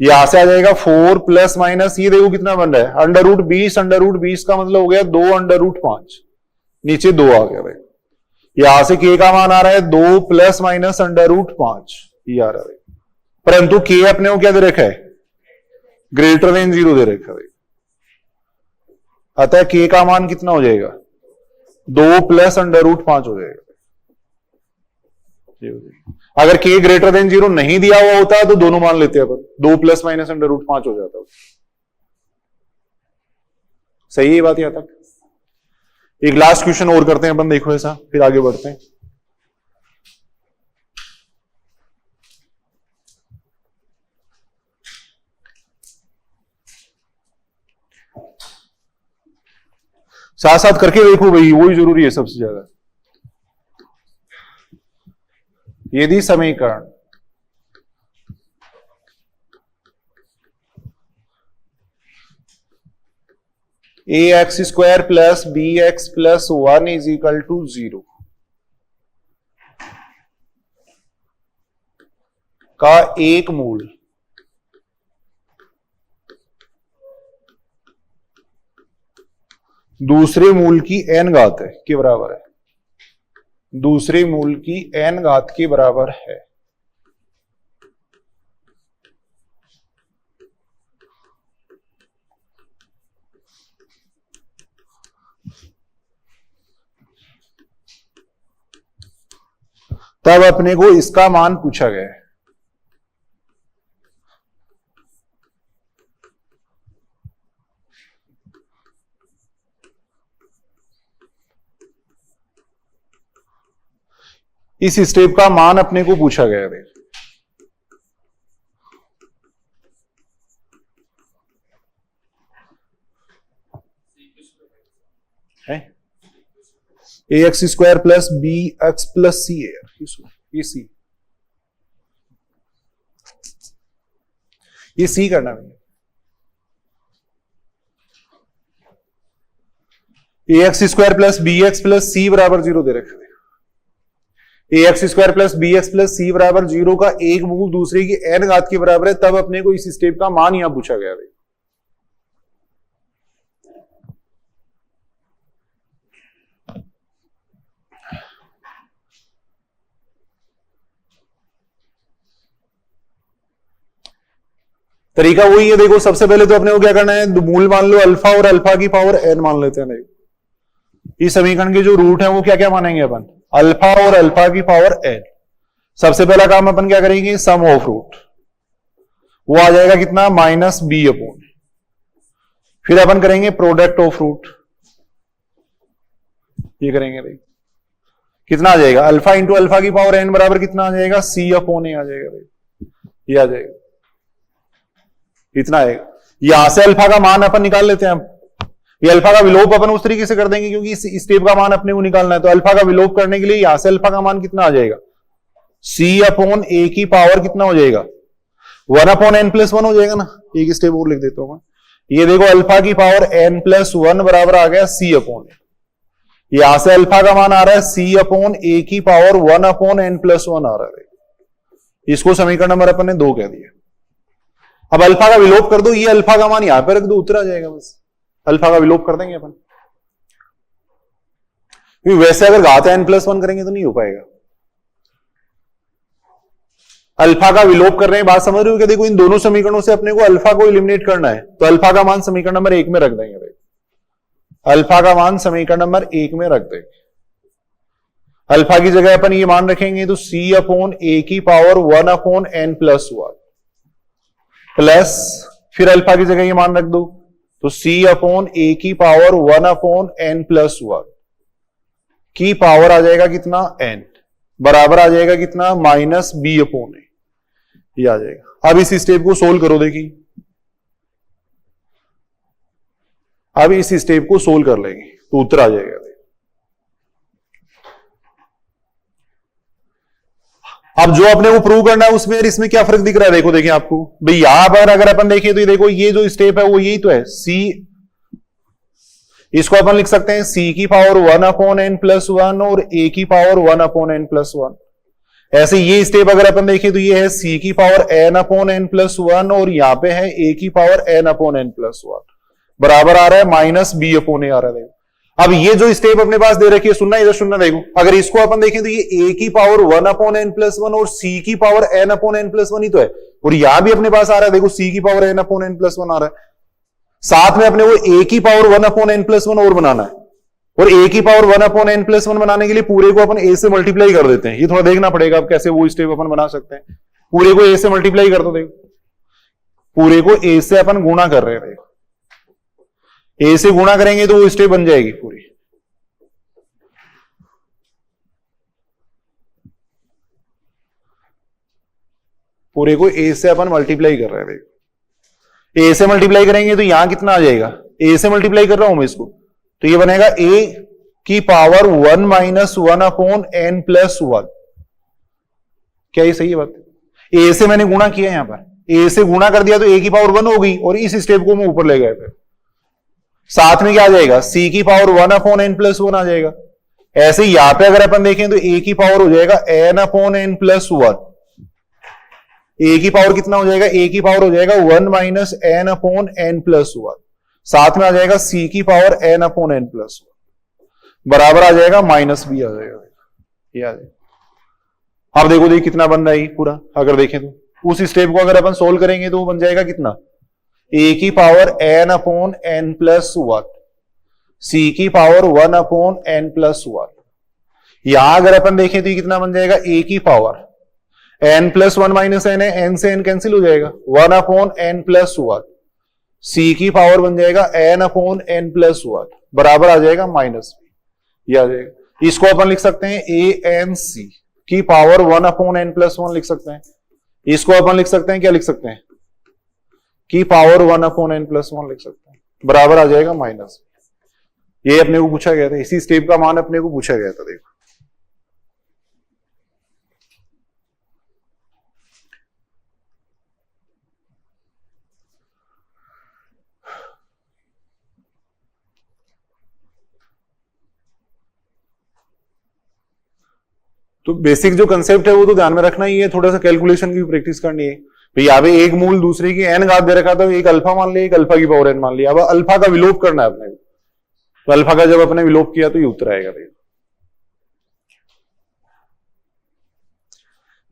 यहां से आ जाएगा 4 प्लस माइनस, ये देखो कितना बन रहा है, अंडर रूट 20 का मतलब हो गया 2 अंडर रूट 5, नीचे 2 आ गया। भाई यहां से k का मान आ रहा है 2 प्लस माइनस अंडर रूट 5, ये आ रहा है। परंतु k अपने को क्या दे रखा है, ग्रेटर देन 0 दे रखा है। अतः k का मान कितना हो जाएगा, 2 प्लस अंडर रूट 5 हो जाएगा। अगर k ग्रेटर देन 0 नहीं दिया हुआ होता तो दोनों मान लेते हैं अपन, 2 प्लस माइनस अंडर रूट 5 हो जाता। सही है बात यहां तक। एक लास्ट क्वेश्चन और करते हैं अपन, देखो ऐसा, फिर आगे बढ़ते हैं। साथ साथ करके देखो भाई, वही जरूरी है सबसे ज्यादा। यदि समीकरण A x square plus B x plus 1 is equal to 0 का एक मूल दूसरे मूल की n घात है के बराबर है, दूसरे मूल की n घात के बराबर है, तब अपने को इसका मान पूछा गया है। इस स्टेप का मान अपने को पूछा गया है। है ax square plus bx plus c है ये c, ये c करना है। ax square plus bx plus c बराबर 0 दे रखे थे। ax square plus bx plus c बराबर 0 का एक मूल दूसरे की n घात के बराबर है, तब अपने को इस स्टेप का मान यहां पूछा गया है। तरीका वही है, देखो सबसे पहले तो अपने को क्या करना है, मूल मान लो अल्फा और अल्फा की पावर n मान लेते हैं। देखो इस समीकरण के जो रूट है वो क्या क्या मानेंगे अपन, अल्फा और अल्फा की पावर n। सबसे पहला काम अपन क्या करेंगे, सम ऑफ रूट, वो आ जाएगा कितना, माइनस बी अपॉन, फिर अपन करेंगे प्रोडक्ट ऑफ रूट, ये करेंगे। भाई कितना आ जाएगा, अल्फा इंटू अल्फा की पावर n बराबर कितना आ जाएगा, c अपॉन a आ जाएगा। भाई ये आ जाएगा, इतना आएगा। यहां से अल्फा का मान अपन निकाल लेते हैं। अब ये अल्फा का विलोप अपन उस तरीके से कर देंगे क्योंकि इस स्टेप का मान अपने को निकालना है, तो अल्फा का विलोप करने के लिए यहां से अल्फा का मान कितना आ जाएगा, c अपॉन a की पावर कितना हो जाएगा, 1 अपॉन n प्लस 1 हो जाएगा ना। एक स्टेप और लिख देता हूं मैं, ये देखो अल्फा की पावर n प्लस 1 बराबर आ गया c अपॉन a। यहां से अल्फा का मान आ रहा है c अपॉन a की पावर 1 अपॉन n प्लस 1 आ रहा है। इसको समीकरण नंबर अपन ने 2 कह दिया। अब अल्फा का विलोप कर दो, ये अल्फा का मान यहां पे रख दो, उत्तर आ जाएगा। बस अल्फा का विलोप कर देंगे अपन, वैसे अगर घात n प्लस 1 करेंगे तो नहीं हो पाएगा। अल्फा का विलोप कर रहे हैं, बात समझ रहे हो क्या। देखो इन दोनों समीकरणों से अपने को अल्फा को एलिमिनेट करना है, तो अल्फा का मान समीकरण नंबर 1 में रख देंगे। भाई अल्फा का मान समीकरण नंबर 1 में रख देंगे। अल्फा की जगह अपन ये मान रखेंगे तो c अपॉन a की power 1 upon n plus 1 plus, फिर अल्फा की जगह ये मान रख दो तो c अपॉन a की पावर 1 अपॉन n प्लस 1 की पावर आ जाएगा कितना, n बराबर आ जाएगा कितना, माइनस b अपॉन a, ये आ जाएगा। अब इस स्टेप को सोल्व करो, देखिए अब इस स्टेप को सोल्व कर लेंगे तो उत्तर आ जाएगा। अब जो अपने को प्रूव करना है उसमें इसमें क्या फर्क दिख रहा है, देखो देखिए आपको भाई, यहां पर अगर अपन देखें तो ये देखो ये जो स्टेप है वो यही तो है, c, इसको अपन लिख सकते हैं c की पावर 1 अपॉन n प्लस 1 और a की पावर 1 अपॉन n प्लस 1। ऐसे ये स्टेप अगर अपन देखें तो ये है c की power n upon n plus 1 और यहां पे है a की power n upon n plus 1 बराबर आ रहा है माइनस b अपॉन a आ रहा है। अब ये जो स्टेप अपने पास दे रखी है, सुनना इधर सुनना, देखो अगर इसको अपन देखें तो ये a की पावर 1 अपॉन n प्लस 1 और c की power n upon n plus 1 ही तो है, और यहां भी अपने पास आ रहा है, देखो c की power n upon n plus 1 आ रहा है। साथ में अपने को a की पावर 1 अपॉन n प्लस 1 और बनाना है, और a की पावर 1 अपॉन n प्लस 1 बनाने के लिए पूरे को अपन a से मल्टीप्लाई कर देते हैं। ये थोड़ा देखना पड़ेगा अब कैसे वो स्टेप अपन बना सकते हैं। पूरे को a से मल्टीप्लाई कर दो, देखो पूरे को a से अपन गुणा कर रहे हैं, देखो a से गुणा करेंगे तो वो स्टेप बन जाएगी पूरी। पूरे को a से अपन मल्टीप्लाई कर रहे हैं, देखो a से मल्टीप्लाई करेंगे तो यहां कितना आ जाएगा, a से मल्टीप्लाई कर रहा हूं मैं इसको, तो ये बनेगा a की power 1 minus 1 upon n plus 1। क्या ये सही है बात, a से मैंने गुणा किया, यहां पर a से गुणा कर दिया तो a की पावर 1 हो गई, और इस स्टेप को मैं ऊपर ले गए। फिर साथ में क्या आ जाएगा, c की पावर 1 अपॉन n प्लस 1 आ जाएगा। ऐसे यहां पे अगर अपन देखें तो a की पावर हो जाएगा n upon n plus 1, a की पावर कितना हो जाएगा, a की पावर हो जाएगा 1 minus n upon n plus 1, साथ में आ जाएगा c की power n upon n plus 1 बराबर आ जाएगा माइनस b आ जाएगा। ये आ जाएगा। अब देखो देखिए कितना बन रहा है पूरा, अगर देखें तो उस स्टेप को अगर अपन सोल्व करेंगे तो वो बन जाएगा कितना, a की power n upon n plus 1, c की पावर 1 अपॉन n प्लस 1। यहां अगर अपन देखें तो ये कितना बन जाएगा, a की power n plus 1 minus n है, n से n कैंसिल हो जाएगा, 1 अपॉन n प्लस 1, c की पावर बन जाएगा n अपॉन n प्लस 1 बराबर आ जाएगा माइनस b, ये आ जाएगा। इसको अपन लिख सकते हैं a n c की पावर 1 अपॉन n प्लस 1 लिख सकते हैं। इसको अपन लिख सकते हैं, क्या लिख सकते हैं, की पावर 1 अपॉन n प्लस 1 लिख सकते हैं, बराबर आ जाएगा माइनस। ये अपने को पूछा गया था, इसी स्टेप का मान अपने को पूछा गया था। देखो तो बेसिक जो कंसेप्ट है वो तो ध्यान में रखना ही है, थोड़ा सा कैलकुलेशन की प्रैक्टिस करनी है। तो यहाँ पे एक मूल दूसरे की n घात दे रखा था, एक अल्फा मान लिया, एक अल्फा की पावर n मान लिया। अब अल्फा का विलोप करना है अपने को, तो अल्फा का जब अपने विलोप किया तो ये उत्तर आएगा।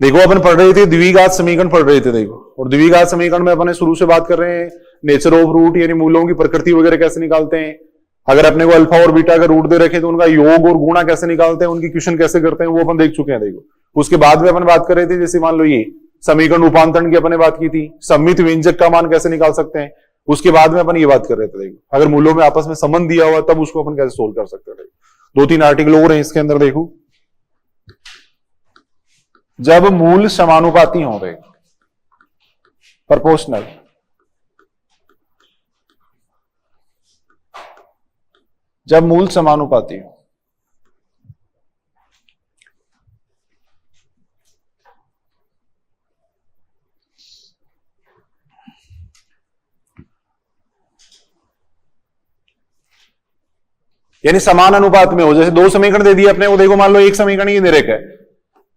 देखो अपन पढ़ रहे थे द्विघात समीकरण पढ़ रहे थे, देखो, और द्विघात समीकरण में अपने शुरू से बात कर रहे हैं नेचर ऑफ रूट, यानी मूलों की प्रकृति वगैरह कैसे निकालते हैं। अगर अपने को अल्फा और बीटा का रूट दे रखे तो उनका योग और गुणा कैसे निकालते हैं, उनकी क्वेश्चन कैसे करते हैं, वो अपन देख चुके हैं। देखो उसके बाद में अपन बात कर रहे थे, जैसे मान लो ये समीकरण रूपांतरण की अपने बात की थी, सम्मित व्यंजक का मान कैसे निकाल सकते हैं, उसके बाद में अपन ये बात कर रहे थे। देखो अगर मूलों में आपस में संबंध दिया हुआ तब उसको अपन कैसे सोल्व कर सकते हैं। दो तीन आर्टिकल और हैं इसके अंदर। देखो जब मूल समानुपाती हो रहे, प्रोपोर्शनल, जब मूल समानुपाती हो, यानी समान अनुपात में हो। जैसे दो समीकरण दे दिए अपने को, देखो मान लो एक समीकरण ये दे रखा है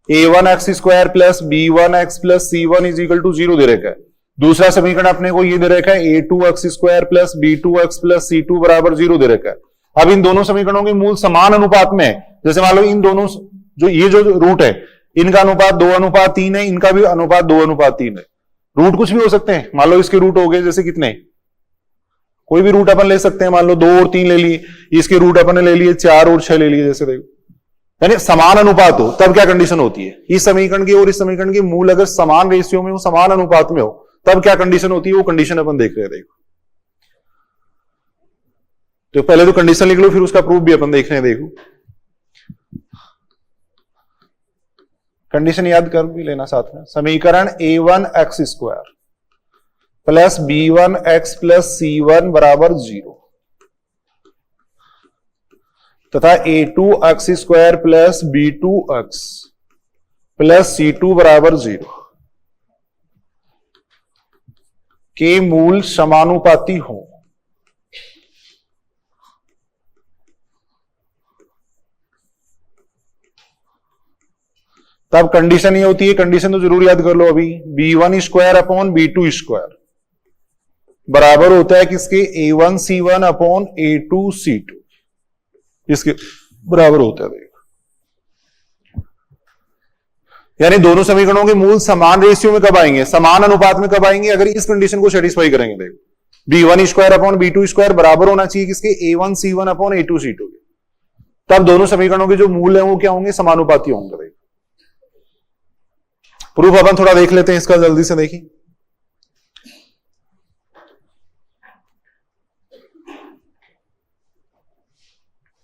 a1x² plus b1x plus c1 is equal to 0 दे रखा है। दूसरा समीकरण अपने को ये दे रखा है a2x² plus b2x plus c2 बराबर 0 दे रखा है। अब इन दोनों समीकरणों के मूल समान अनुपात में है। जैसे मान लो इन दोनों जो ये जो रूट है इनका अनुपात 2:3 है, इनका भी अनुपात 2:3 है। रूट कुछ भी हो सकते हैं, मान लो इसके रूट हो गए जैसे कितने, कोई भी रूट अपन ले सकते हैं, मान लो 2 और 3 ले लिए, इसके रूट अपन ने ले लिए 4 और 6 ले लिए। जैसे देखो यानी समान अनुपात हो तब क्या कंडीशन होती है, इस समीकरण की और इस समीकरण के मूल अगर समान रेशियो में हो, समान अनुपात में हो, तब क्या कंडीशन होती है, वो कंडीशन अपन देख रहे हैं। देखो तो पहले तो कंडीशन लिख लो, फिर उसका प्रूफ भी अपन देख रहे हैं। देखो कंडीशन याद कर भी लेना साथ में। समीकरण a1x² plus b1x plus c1 बराबर 0 तथा a2x² plus b2x plus c2 बराबर 0 के मूल समानुपाती हो, तब कंडीशन ये होती है, कंडीशन तो जरूर याद कर लो अभी, b1² अपॉन b2² बराबर होता है किसके, a1c1 अपॉन a2c2, इसके बराबर होता है। देखो यानी दोनों समीकरणों के मूल समान रेशियो में कब आएंगे, समान अनुपात में कब आएंगे, अगर इस कंडीशन को सेटिस्फाई करेंगे। देखो b1² अपॉन b2² बराबर होना चाहिए किसके, a1c1 अपॉन a2c2 के, तब दोनों समीकरणों के जो मूल है वो क्या होंगे, समानुपाती होंगे। देखो प्रूफ अपन थोड़ा देख लेते हैं इसका, जल्दी से देखिए।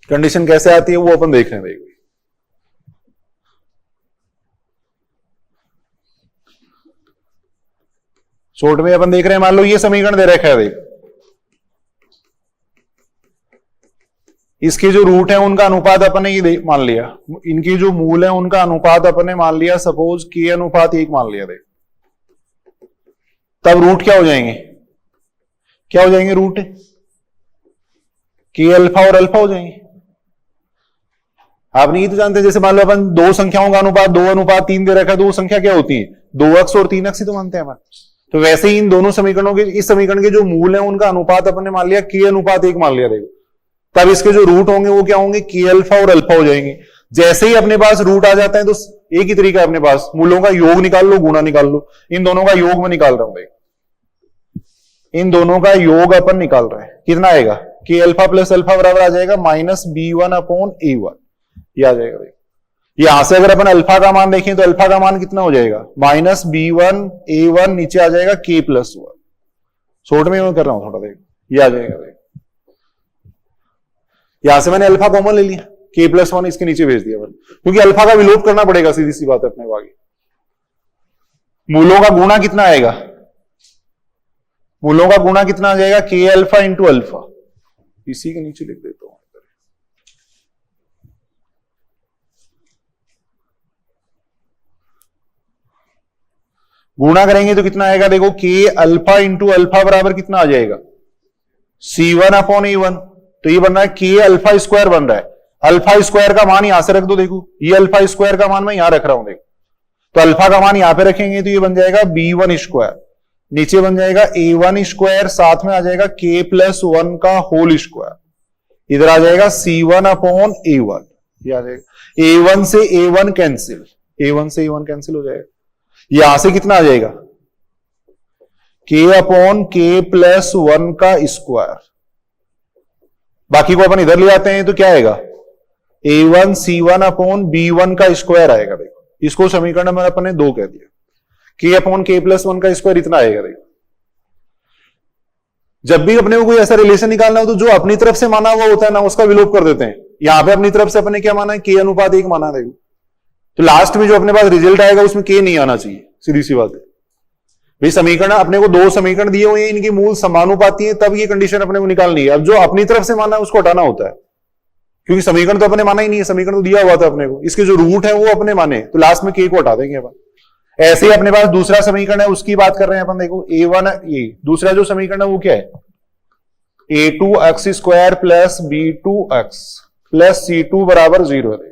कंडीशन कैसे आती है वो अपन देख रहे हैं। देखिए शॉर्ट में अपन देख रहे हैं, मान लो ये समीकरण दे रखा है। देखो इसके जो रूट है उनका अनुपात अपन ने ये मान लिया, इनकी जो मूल है उनका अनुपात अपन ने मान लिया सपोज k/1 मान लिया। देखो तब रूट क्या हो जाएंगे, क्या हो जाएंगे, रूट k अल्फा और अल्फा हो जाएंगे। आपने ये तो जानते हैं, जैसे मान लो अपन दो संख्याओं का अनुपात 2:3 दे रखा है, तो वो संख्या क्या होती है, 2x और 3x ही तो मानते हैं अपन। तो वैसे ही इन दोनों समीकरणों के, इस समीकरण के जो मूल है उनका अनुपात अपन ने मान लिया k/1 मान लिया। देखो तब इसके जो रूट होंगे वो क्या होंगे, k अल्फा और अल्फा हो जाएंगे। जैसे ही अपने पास रूट आ जाते हैं तो एक ही तरीका है अपने पास, मूलों का योग निकाल लो, गुणा निकाल लो। इन दोनों का योग में निकाल रहा हूं, इन दोनों का योग अपन निकाल रहे हैं, कितना आएगा, k अल्फा प्लस अल्फा बराबर आ जाएगा -b1 अपॉन a1, ये आ जाएगा। यहां से अगर अपन अल्फा का मान देखें तो अल्फा का मान कितना हो जाएगा, -b1 a1, नीचे आ जाएगा k+1। शॉर्ट में मैं कर रहा हूं थोड़ा, देखो ये आ जाएगा। यहां से मैंने अल्फा कॉमन ले लिया, k+1 इसके नीचे भेज दिया, क्योंकि अल्फा का विलोप करना पड़ेगा, सीधी सी बात है अपने आगे। मूलों का गुणा कितना आएगा, मूलों का गुणा कितना आ जाएगा, k अल्फा इंटू अल्फा, इसी के नीचे लिख देता हूं। गुणा करेंगे तो कितना आएगा देखो, के अल्फा इंटू अल्फा बराबर कितना आ जाएगा, C1 अपॉन A1। तो ये बन रहा है के अल्फा स्क्वायर बन रहा है। अल्फा स्क्वायर का मान यहां से रख दो, देखो ये अल्फा स्क्वायर का मान मैं यहां रख रहा हूं, देखो तो अल्फा का मान यहां पे रखेंगे तो ये बन जाएगा B1 स्क्वायर, नीचे बन जाएगा A1 स्क्वायर, साथ में आ जाएगा k प्लस 1 का होल स्क्वायर, इधर आ जाएगा C1 अपॉन A1, ये आ जाएगा A1 से A1 कैंसिल, A1 से A1 कैंसिल हो जाएगा, यहां से कितना आ जाएगा k अपॉन k प्लस 1 का स्क्वायर, बाकी को अपन इधर ले आते हैं तो क्या आएगा, A1 C1 अपॉन B1 का स्क्वायर आएगा। देखो इसको समीकरण नंबर अपन ने 2 कह दिया, k अपॉन k प्लस 1 का स्क्वायर इतना आएगा। देखो जब भी अपने को कोई ऐसा रिलेशन निकालना हो तो जो अपनी तरफ से माना हुआ होता है ना उसका विलोप कर देते हैं। यहां पे अपनी तरफ से अपने क्या माना है, k अनुपात 1 माना है। देखो तो लास्ट में जो अपने पास रिजल्ट आएगा उसमें k नहीं आना चाहिए, सीधी सी बात है भाई। समीकरण अपने को 2 समीकरण दिए हुए हैं, इनकी मूल समानुपाती है, तब ये कंडीशन अपने को निकालनी है। अब जो अपनी तरफ से माना है उसको हटाना होता है, क्योंकि समीकरण तो अपने माना ही नहीं है, समीकरण तो दिया हुआ था अपने को, इसके जो रूट है वो अपने माने, तो लास्ट में k को हटा देंगे अपन। ऐसे ही अपने पास दूसरा समीकरण है उसकी बात कर रहे हैं अपन। देखो A1 ये दूसरा जो समीकरण है वो क्या है, A2x square plus B2x plus C2 बराबर 0 है।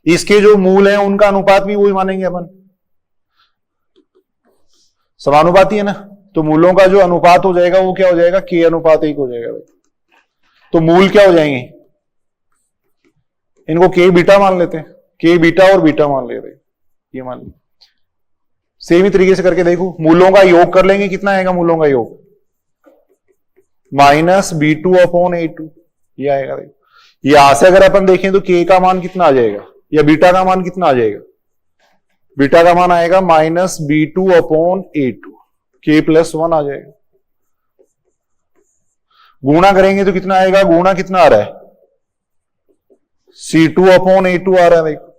इसके जो मूल हैं उनका अनुपात भी वही मानेंगे अपन, समानुपाती है ना, तो मूलों का जो अनुपात हो जाएगा वो क्या हो जाएगा, k अनुपात 1 हो जाएगा। तो मूल क्या हो जाएंगे, इनको k बीटा मान लेते हैं, k बीटा और बीटा मान लेते हैं, ये मान लो। सेम ही तरीके से करके देखो, मूलों का योग कर लेंगे, कितना आएगा मूलों का योग, माइनस B2 अपॉन A2, ये आएगा। देखो यहां से अगर अपन देखें तो k का मान कितना आ जाएगा, या बीटा का मान कितना आ जाएगा, बीटा का मान आएगा minus B2 upon A2, k plus 1 आ जाएगा। गुणा करेंगे तो कितना आएगा, गुणा कितना आ रहा है, C2 अपॉन A2 आ रहा है। देखो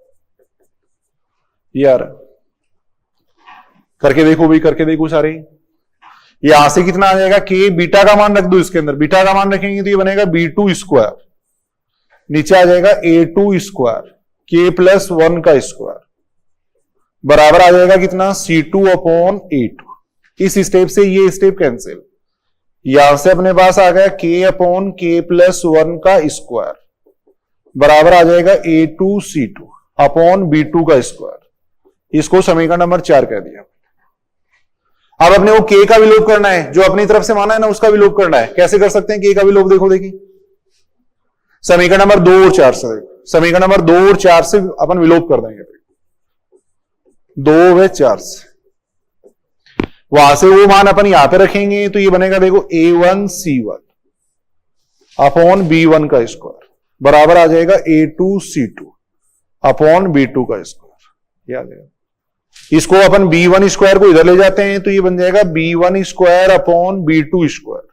ये आ रहा है, करके देखो भाई, करके देखो सारे। यहां से कितना आ जाएगा, k बीटा का मान रख दो इसके अंदर, बीटा का मान रखेंगे तो ये बनेगा B2 स्क्वायर, नीचे आ जाएगा A2 स्क्वायर, k प्लस 1 का स्क्वायर बराबर आ जाएगा कितना, C2 अपॉन A2। इस स्टेप से ये स्टेप कैंसिल, यहां से अपने पास आ गया k अपॉन k प्लस 1 का स्क्वायर बराबर आ जाएगा A2 C2 अपॉन B2 का स्क्वायर। इसको समीकरण नंबर 4 कह दिया। अब अपने को k का विलोप करना है, जो अपनी तरफ से माना है ना उसका विलोप करना है। कैसे कर सकते हैं k का विलोप, देखो देखिए समीकरण नंबर 2 और 4 से, समीकरण नंबर 2 और 4 से अपन विलोप कर देंगे, 2 व 4 से। वहां से वो मान अपन यहां पे रखेंगे तो ये बनेगा देखो A1 C1 अपॉन B1 का स्क्वायर बराबर आ जाएगा A2 C2 अपॉन B2 का स्क्वायर, ये आ जाएगा। इसको अपन B1 स्क्वायर को इधर ले जाते हैं तो ये बन जाएगा B1 square upon B2 square,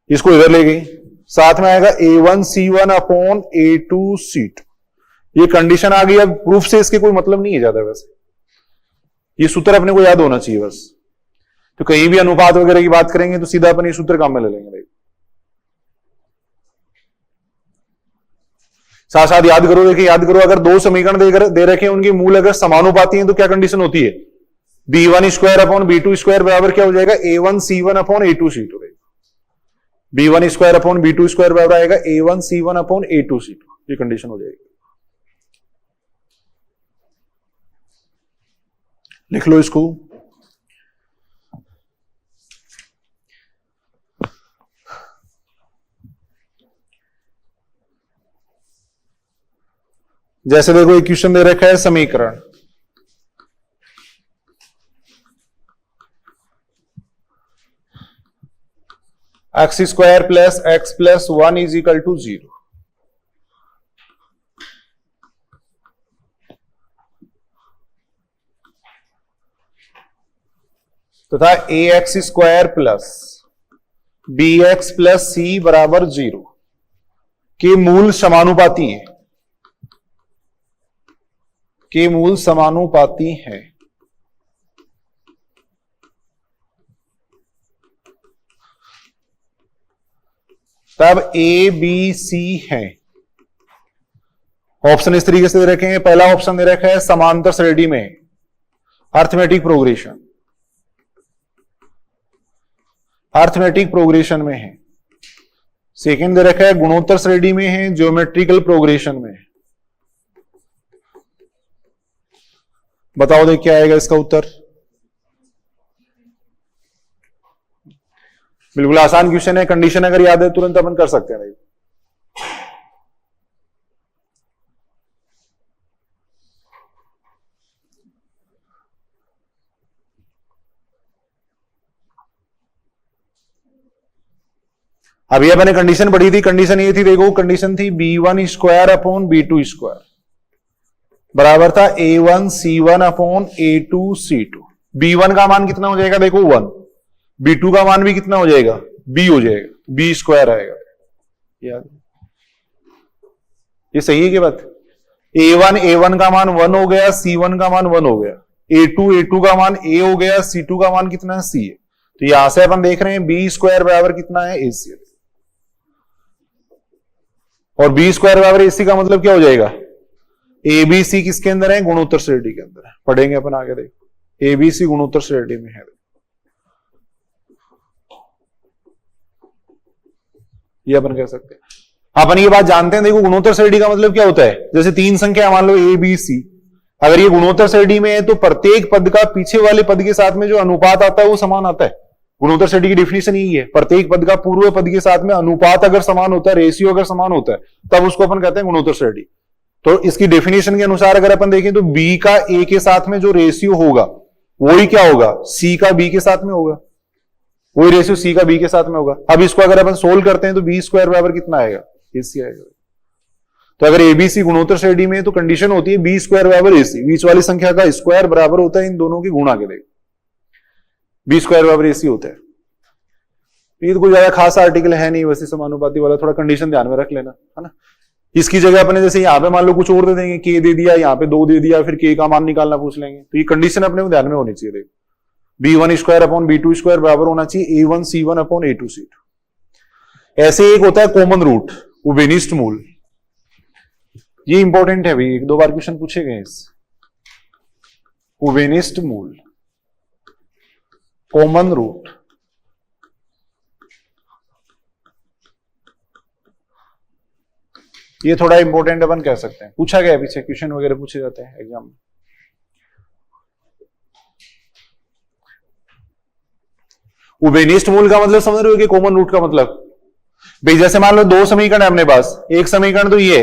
इसको इधर ले गई, साथ में आएगा A1 C1 upon A2 C2। ये कंडीशन आ गई। अब प्रूफ से इसके कोई मतलब नहीं है ज्यादा, वैसे ये सूत्र अपने को याद होना चाहिए बस। तो कहीं भी अनुपात वगैरह की बात करेंगे तो सीधा अपन ये सूत्र काम में ले लेंगे। साथ साथ याद करो, देखिए याद करो, अगर 2 समीकरण दे रखे हैं, उनके मूल अगर समानुपाती हैं तो क्या कंडीशन होती है, B1 square upon B2 square बराबर क्या हो जाएगा, A1 C1 upon A2 C2। B1 square upon B2 square बराबर आएगा A1 C1 upon A2 C2, ये कंडीशन हो जाएगी। लिख लो इसको। जैसे देखो एक क्वेश्चन दे रखा है, समीकरण x square plus x plus 1 is equal to 0, तथा ax square plus bx plus c बराबर 0 के मूल समानुपाती हैं, के मूल समानुपाती हैं। तब ए बी सी है। ऑप्शन इस तरीके से दे रखे हैं। पहला ऑप्शन दे रखा है समांतर श्रेणी में अर्थमेटिक प्रोग्रेशन, अर्थमेटिक प्रोग्रेशन में है। सेकंड दे रखा है गुणोत्तर श्रेणी में है, ज्योमेट्रिकल प्रोग्रेशन में है। बताओ देख क्या आएगा इसका उत्तर। बिल्कुल आसान क्वेश्चन है, कंडीशन अगर याद है तुरंत अपन कर सकते हैं। अभी अपने कंडीशन पढ़ी थी, कंडीशन ये थी, देखो कंडीशन थी b1 square upon b2 square बराबर था a1 c1 upon a2 c2। b1 का मान कितना हो जाएगा, देखो 1, b2 का मान भी कितना हो जाएगा, b हो जाएगा, b स्क्वायर आएगा। याद ये सही है कि बात। a1 का मान 1 हो गया, c1 का मान 1 हो गया, a2 का मान a हो गया, c2 का मान कितना है, c है। तो यहां से अपन देख रहे हैं b स्क्वायर बराबर कितना है, ac। और b स्क्वायर बराबर ac का मतलब क्या हो जाएगा, abc किसके अंदर है, गुणोत्तर श्रेणी के अंदर है। पढ़ेंगे अपन आगे, देखो abc गुणोत्तर श्रेणी में है। ये अपन कह सकते हैं। अपन ये बात जानते हैं, देखो गुणोत्तर श्रेणी का मतलब क्या होता है, जैसे तीन संख्या मान लो a b c, अगर ये गुणोत्तर श्रेणी में है तो प्रत्येक पद का पीछे वाले पद के साथ में जो अनुपात आता है वो समान आता है। गुणोत्तर श्रेणी की डेफिनेशन यही है, प्रत्येक पद का पूर्व पद के साथ में अनुपात अगर समान होता है, रेशियो अगर समान होता है, तब उसको अपन कहते हैं गुणोत्तर श्रेणी। तो इसकी डेफिनेशन के अनुसार अगर अपन देखें तो b का a के साथ में जो रेशियो होगा वही क्या होगा, c का b के साथ में होगा, वही रेशियो c का b के साथ में होगा। अब इसको अगर अपन सोल्व करते हैं तो b स्क्वायर बराबर कितना आएगा, ac आएगा। तो अगर abc गुणोत्तर श्रेणी में है तो कंडीशन होती है b स्क्वायर बराबर ac, बीच वाली संख्या का स्क्वायर बराबर होता है इन दोनों की गुणा के, देखो b स्क्वायर बराबर ac होता है। ये तो कोई ज्यादा खास आर्टिकल है नहीं, वैसे समानुपाती वाला, थोड़ा कंडीशन ध्यान में रख लेना, है ना। इसकी जगह अपने जैसे यहाँ पे मान लो कुछ और दे देंगे, k दे दिया, यहाँ पे 2 दे दिया, फिर k का मान निकालना पूछ लेंगे, तो ये कंडीशन अपने को ध्यान में होनी चाहिए। देखो b1 square upon b2 square बराबर होना चाहिए a1 c1 upon a2 c2। ऐसे एक होता है कॉमन रूट, उभयनिष्ठ मूल, ये इंपॉर्टेंट है भाई, 1-2 बार क्वेश्चन पूछे गए इससे। उभयनिष्ठ मूल, कॉमन रूट, ये थोड़ा इंपॉर्टेंट अपन कह सकते हैं, पूछा गया पीछे, क्वेश्चन वगैरह पूछे जाते हैं एग्जाम में। उभयनिष्ठ मूल का मतलब समझ रहे हो कि कॉमन रूट का मतलब भाई, जैसे मान लो 2 समीकरण है अपने पास, एक समीकरण तो ये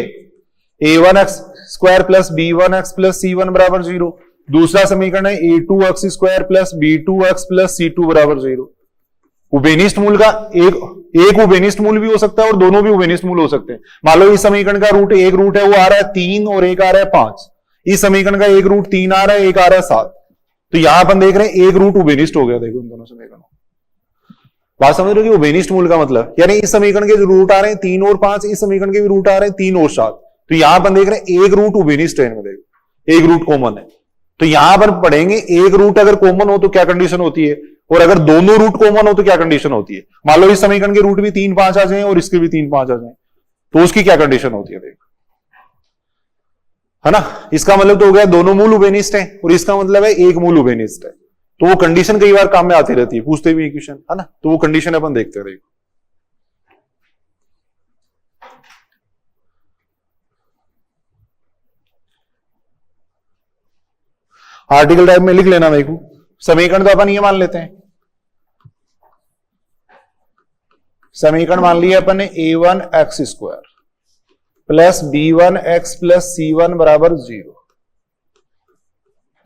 a1x square plus b1x plus c1 बराबर 0, दूसरा समीकरण है a2x square plus b2x plus c2 बराबर 0। उभयनिष्ठ मूल का एक उभयनिष्ठ मूल भी हो सकता है और दोनों भी उभयनिष्ठ मूल हो सकते हैं। मान लो इस समीकरण का रूट, एक रूट है वो आ रहा है 3 और एक आ रहा है 5, इस समीकरण का एक रूट 3 आ रहा है, एक आ रहा है 7, तो यहां अपन देख रहे हैं एक रूट उभयनिष्ठ हो गया। देखो इन दोनों समीकरणों, बात समझ रहे हो कि उभयनिष्ठ मूल का मतलब, यानी इस समीकरण के जो रूट आ रहे हैं 3 और 5, इस समीकरण के भी रूट आ रहे हैं 3 और 7, तो यहां अपन देख रहे हैं एक रूट उभयनिष्ठ है इनमें, देखो एक रूट कॉमन है। तो यहां पर पढ़ेंगे एक रूट अगर कॉमन हो तो क्या कंडीशन होती है, और अगर दोनों रूट कॉमन हो तो क्या कंडीशन होती है। मान लो इस समीकरण के रूट भी 3, 5 आ जाए और इसके भी 3, 5 आ जाए, तो उसकी क्या कंडीशन होती है, देखो, है ना। इसका मतलब तो हो गया दोनों मूल उभयनिष्ठ है, और इसका मतलब है एक मूल उभयनिष्ठ है। तो वो कंडीशन कई बार काम में आती रहती है, पूछते भी क्वेश्चन, है ना, तो वो कंडीशन अपन देखते रहे। आर्टिकल टाइप में लिख लेना मेरे को। समीकरण तो अपन ये मान लेते हैं, समीकरण मान लिया अपन ने a1x square plus b1x plus c1 बराबर 0।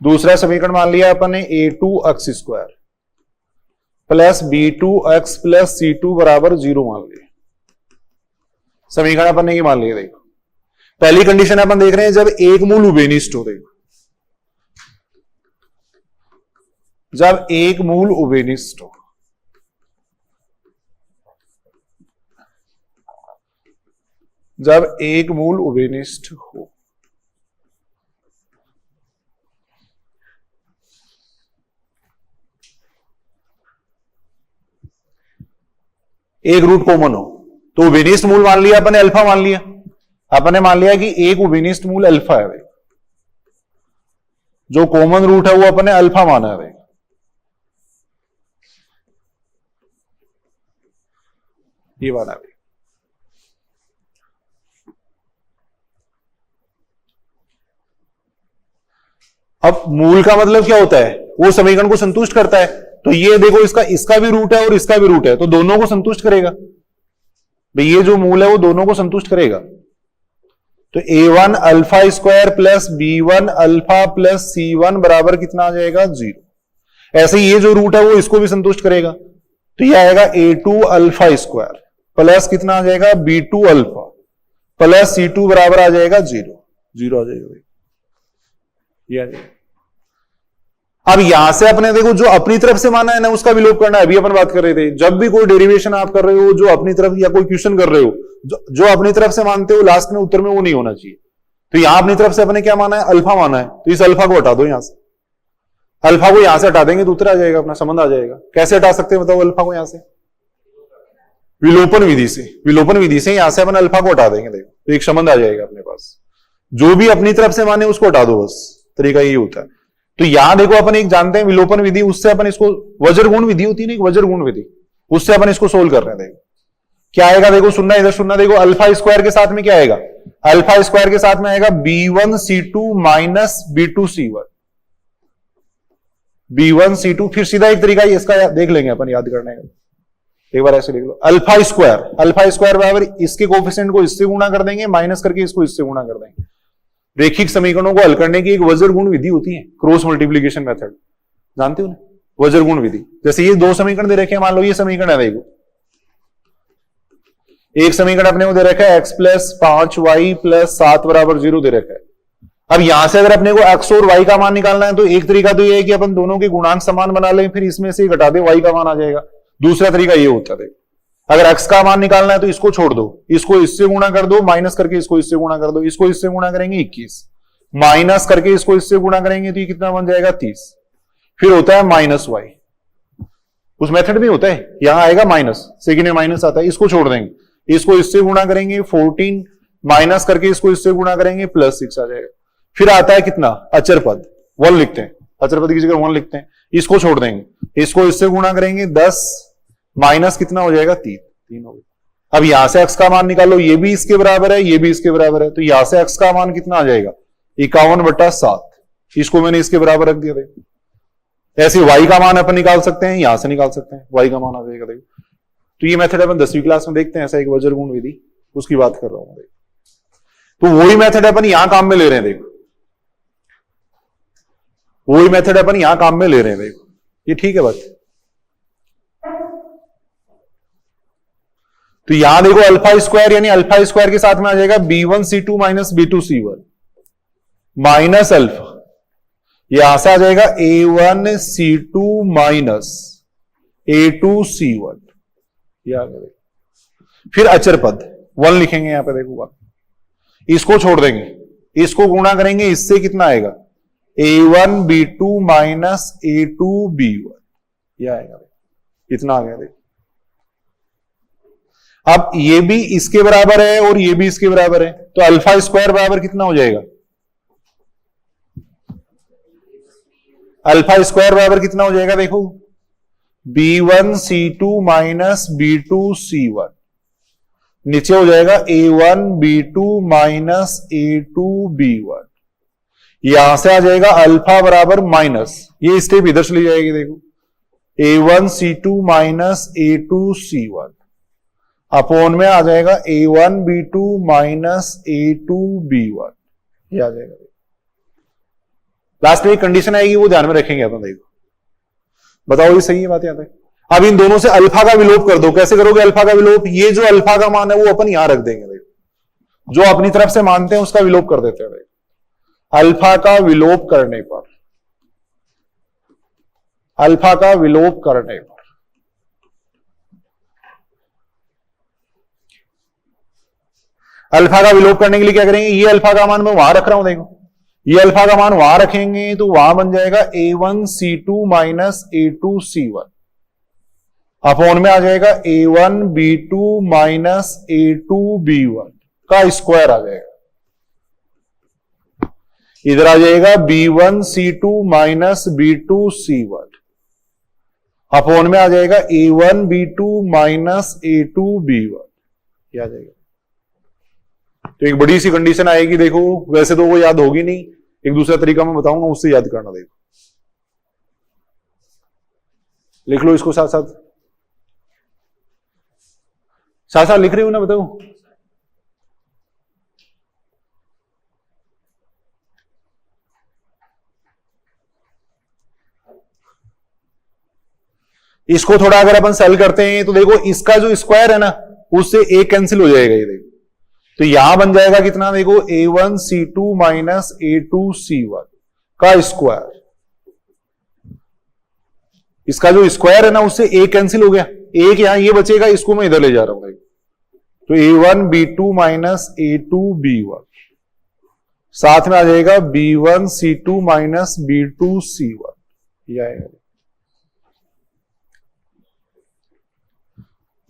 दूसरा समीकरण मान लिया अपन ने a2x square plus b2x plus c2 बराबर 0 मान लिया। समीकरण अपन ने ये मान लिया। देखो पहली कंडीशन अपन देख रहे हैं जब एक मूल उभयनिष्ठ हो, देखो जब एक मूल उभयनिष्ठ हो, जब एक मूल उभयनिष्ठ हो, एक रूट कॉमन हो, तो उभयनिष्ठ मूल मान लिया अपन ने, अल्फा मान लिया, अपन ने मान लिया कि एक उभयनिष्ठ मूल अल्फा है। जो कॉमन रूट है वो अपन ने अल्फा माना है। ये माना है। अब मूल का मतलब क्या होता है, वो समीकरण को संतुष्ट करता है। तो ये देखो इसका भी रूट है और इसका भी रूट है, तो दोनों को संतुष्ट करेगा भाई। ये जो मूल है वो दोनों को संतुष्ट करेगा। तो a1 alpha square plus b1 alpha plus c1 बराबर कितना आ जाएगा 0। ऐसे ही ये जो रूट है वो इसको भी संतुष्ट करेगा। तो ये आएगा a2 अल्फा स्क्वायर प्लस कितना आ जाएगा b2 अल्फा प्लस c2 बराबर आ जाएगा 0। 0 आ जाएगा भाई, ये आ जाएगा। अब यहां से अपने देखो जो अपनी तरफ से माना है ना उसका विलोप करना है। अभी अपन बात कर रहे थे, जब भी कोई डेरिवेशन आप कर रहे हो जो अपनी तरफ, या कोई क्वेश्चन कर रहे हो जो अपनी तरफ से मानते हो, लास्ट में उत्तर में वो नहीं होना चाहिए। तो यहां अपनी तरफ से अपने क्या माना है, अल्फा माना है, तो इस अल्फा को हटा दो यहां से। अल्फा को यहां से हटा देंगे तो उत्तर आ जाएगा, अपना संबंध आ जाएगा। कैसे हटा सकते हैं बताओ अल्फा को यहां से? विलोपन विधि से। विलोपन विधि से यहां से अपन अल्फा को हटा देंगे, देखो तो एक संबंध आ जाएगा अपने पास। जो भी अपनी तरफ से माने उसको हटा दो, बस तरीका यही होता है। तो यहां देखो अपन एक जानते हैं विलोपन विधि, उससे अपन इसको, वज्रगुण विधि होती है ना, एक वज्रगुण विधि, उससे अपन इसको सोल्व कर रहे हैं। देखो क्या आएगा, देखो सुनना, इधर सुनना। देखो अल्फा स्क्वायर के साथ में क्या आएगा, अल्फा स्क्वायर के साथ में आएगा b1c2 माइनस b2c1। b1c2, फिर सीधा एक तरीका इसका देख लेंगे अपन याद करने का। एक बार ऐसे लिख लो, अल्फा स्क्वायर बराबर इसके कोफिशिएंट को इससे गुणा कर देंगे, माइनस करके इसको इससे गुणा कर देंगे। रेखिक समीकरणों को हल करने की एक वज्रगुण विधि होती है, क्रॉस मल्टीप्लीकेशन मेथड, जानते हो ना, वज्रगुण विधि। जैसे ये दो समीकरण दे रखे हैं, मान लो ये समीकरण है, देखो एक समीकरण अपने को दे रखा है x प्लस 5y प्लस 7 बराबर 0 दे रखा है। अब यहां से अगर अपने को x और y का मान निकालना है तो एक तरीका तो ये है कि अपन दोनों के गुणांक समान बना लें, फिर इसमें से घटा दे, y का मान आ जाएगा। दूसरा तरीका ये होता है, अगर x का मान निकालना है तो इसको छोड़ दो, इसको इससे गुणा कर दो, माइनस करके इसको इससे गुणा कर दो, इसको इससे गुणा करेंगे 21, माइनस करके इसको इससे गुणा करेंगे तो ये कितना बन जाएगा 30। फिर होता है माइनस y, उस मेथड में होता है, यहां आएगा माइनस, सेकंड में माइनस आता है, इसको छोड़ देंगे, इसको इससे गुणा करेंगे 14, माइनस करके इसको इससे गुणा करेंगे प्लस 6 आ जाएगा। फिर आता है कितना, अचर पद 1 लिखते हैं, अचर पद की जगह 1 लिखते हैं, इसको छोड़ देंगे, इसको इससे गुणा करेंगे 10, माइनस कितना हो जाएगा 3 हो गया। अब यहां से x का मान निकालो, ये भी इसके बराबर है, ये भी इसके बराबर है, तो यहां से x का मान कितना आ जाएगा 51/7, इसको मैंने इसके बराबर रख दिया। देखो ऐसे y का मान अपन निकाल सकते हैं, यहां से निकाल सकते हैं, y का मान आ जाएगा। देखो तो ये मेथड अपन 10वीं क्लास में देखते हैं, ऐसा एक वज्रगुण विधि, उसकी बात कर रहा हूं। तो वही मेथड अपन यहां काम में ले रहे हैं, देखो वही मेथड अपन यहां काम में ले रहे हैं। देखो ये ठीक है बात। तो यहां देखो अल्फा स्क्वायर, यानी अल्फा स्क्वायर के साथ में आ जाएगा b1c2 minus b2c1 minus alpha, यहां से आ जाएगा a1c2 माइनस a2c1, ये आ गया। फिर अचर पद 1 लिखेंगे यहां पे, देखो इसको छोड़ देंगे, इसको गुणा करेंगे, इससे कितना आएगा a1b2 माइनस a2b1, ये आएगा, इतना आ गया। देखो अब ये भी इसके बराबर है और ये भी इसके बराबर है, तो अल्फा स्क्वायर बराबर कितना हो जाएगा, अल्फा स्क्वायर बराबर कितना हो जाएगा, देखो b1c2 माइनस b2c1, नीचे हो जाएगा a1b2 माइनस a2b1, यहां से आ जाएगा अल्फा बराबर माइनस, ये स्टेप इधर चली जाएगी, देखो a1c2 माइनस a2c1 अपोन में आ जाएगा a1b2 माइनस a2b1, ये आ जाएगा। लास्ट में एक कंडीशन आएगी, वो ध्यान में रखेंगे अपन। देखो बताओ ये सही है बात, याद है? अब इन दोनों से अल्फा का विलोप कर दो। कैसे करोगे अल्फा का विलोप, ये जो अल्फा का मान है वो अपन यहां रख देंगे। देखो जो अपनी तरफ से मानते हैं उसका विलोप कर देते हैं। देखो अल्फा का विलोप करने पर, अल्फा का विलोप करने पर अल्फा का विलोप करने के लिए क्या करेंगे, ये अल्फा का मान मैं वहां रख रहा हूं, देखो ये अल्फा का मान वहां रखेंगे तो वहां बन जाएगा a1c2 माइनस a2c1 अपॉन में आ जाएगा a1b2 माइनस a2b1 का स्क्वायर आ जाएगा। इधर आ जाएगा B1C2 माइनस B2C1 अपॉन में आ जाएगा A1B2 माइनस A2B1, ये आ जाएगा। तो एक बड़ी सी कंडीशन आएगी, देखो वैसे तो वो याद होगी नहीं, एक दूसरा तरीका मैं बताऊंगा उससे याद करना। देखो लिख लो इसको, साथ साथ लिख रहे हो ना, बताओ। इसको थोड़ा अगर अपन सेल करते हैं तो देखो इसका जो स्क्वायर है ना उससे ए कैंसिल हो जाएगा, ये देखो। तो यहां बन जाएगा कितना, देखो A1C2 माइनस A2C1 का स्क्वायर। इसका जो स्क्वायर है ना उससे ए कैंसिल हो गया, एक यहां ये बचेगा, इसको मैं इधर ले जा रहा हूं। तो A1B2 माइनस A2B1 साथ में आ जाएगा B1C2 माइनस B2C1, ये आएगा,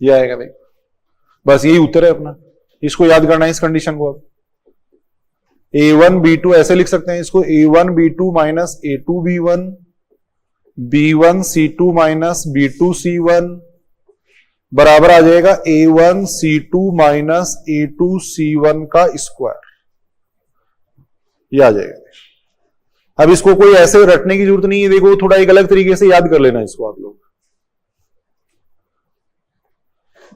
ये आएगा। देख बस यही उत्तर है अपना, इसको याद करना है इस कंडीशन को। अब A1B2 ऐसे लिख सकते हैं इसको, A1B2 minus A2B1 B1C2 minus B2C1 बराबर आ जाएगा A1C2 माइनस A2C1 का स्क्वायर, ये आ जाएगा। अब इसको कोई ऐसे रटने की जरूरत नहीं है, देखो थोड़ा एक अलग तरीके से याद कर लेना इसको आप लोग।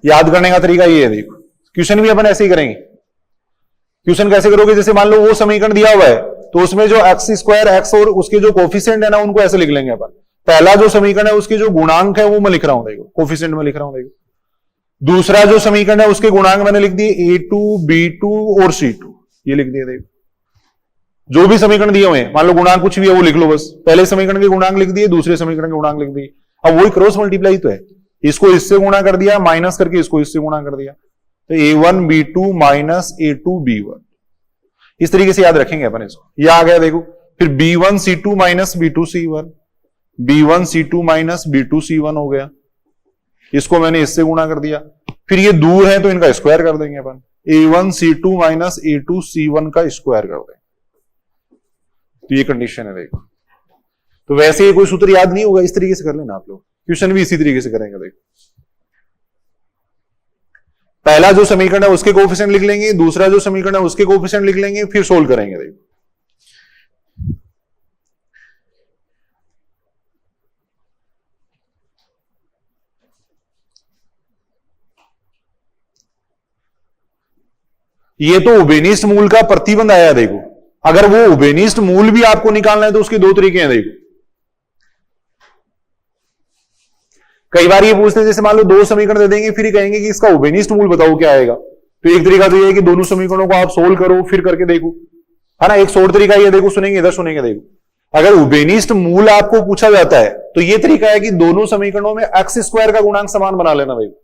याद करने का तरीका ये है, देखो क्वेश्चन भी अपन ऐसे ही करेंगे। क्वेश्चन कैसे करोगे, जैसे मान लो वो समीकरण दिया हुआ है तो उसमें जो एक्स स्क्वायर एक्स और उसके जो कोफिशिएंट है ना उनको ऐसे लिख लेंगे अपन। पहला जो समीकरण है उसके जो गुणांक है वो मैं लिख रहा हूं, देखो कोफिशिएंट में लिख रहा हूं, देखो। दूसरा जो समीकरण है उसके गुणांक मैंने लिख दिए A2 B2 और C2, ये लिख दिए। देखो जो भी समीकरण दिए हुए हैं, मान लो गुणांक कुछ भी है वो लिख लो, बस पहले समीकरण के गुणांक लिख दिए, दूसरे समीकरण के गुणांक लिख दिए। अब वही क्रॉस मल्टीप्लाई तो है, इसको इससे गुणा कर दिया, माइनस करके इसको इससे गुणा कर दिया, तो A1B2 माइनस A2B1, इस तरीके से याद रखेंगे अपन इसको। ये आ गया देखो। फिर B1C2 minus B2C1, B1C2 minus B2C1 हो गया, इसको मैंने इससे गुणा कर दिया। फिर ये दूर है तो इनका स्क्वायर कर देंगे अपन, A1C2 माइनस A2C1 का स्क्वायर कर देंगे। तो ये कंडीशन है, देखो। तो वैसे ही कोई सूत्र याद नहीं होगा, इस तरीके से कर लेना आप लोग। क्वेश्चन भी इसी तरीके से करेंगे, देखो। पहला जो समीकरण है उसके कोफिशिएंट लिख लेंगे, दूसरा जो समीकरण है उसके कोफिशिएंट लिख लेंगे, फिर सोल्व करेंगे, देखो। ये तो उभयनिष्ठ मूल का प्रतिबंध आया, देखो। अगर वो उभयनिष्ठ मूल भी आपको निकालना है तो उसके दो तरीके हैं, देखो। कई बार ये पूछते हैं, जैसे मान लो दो समीकरण दे देंगे, फिर कहेंगे कि इसका उभयनिष्ठ मूल बताओ क्या आएगा। तो एक तरीका तो ये है कि दोनों समीकरणों को आप सोल्व करो फिर करके देखो, है ना। एक शॉर्ट तरीका ये, देखो सुनेंगे, इधर सुनेंगे, देखो। अगर उभयनिष्ठ मूल आपको पूछा जाता है तो ये तरीका है कि दोनों समीकरणों में एक्स स्क्वायर का गुणांक समान बना लेना, देखो।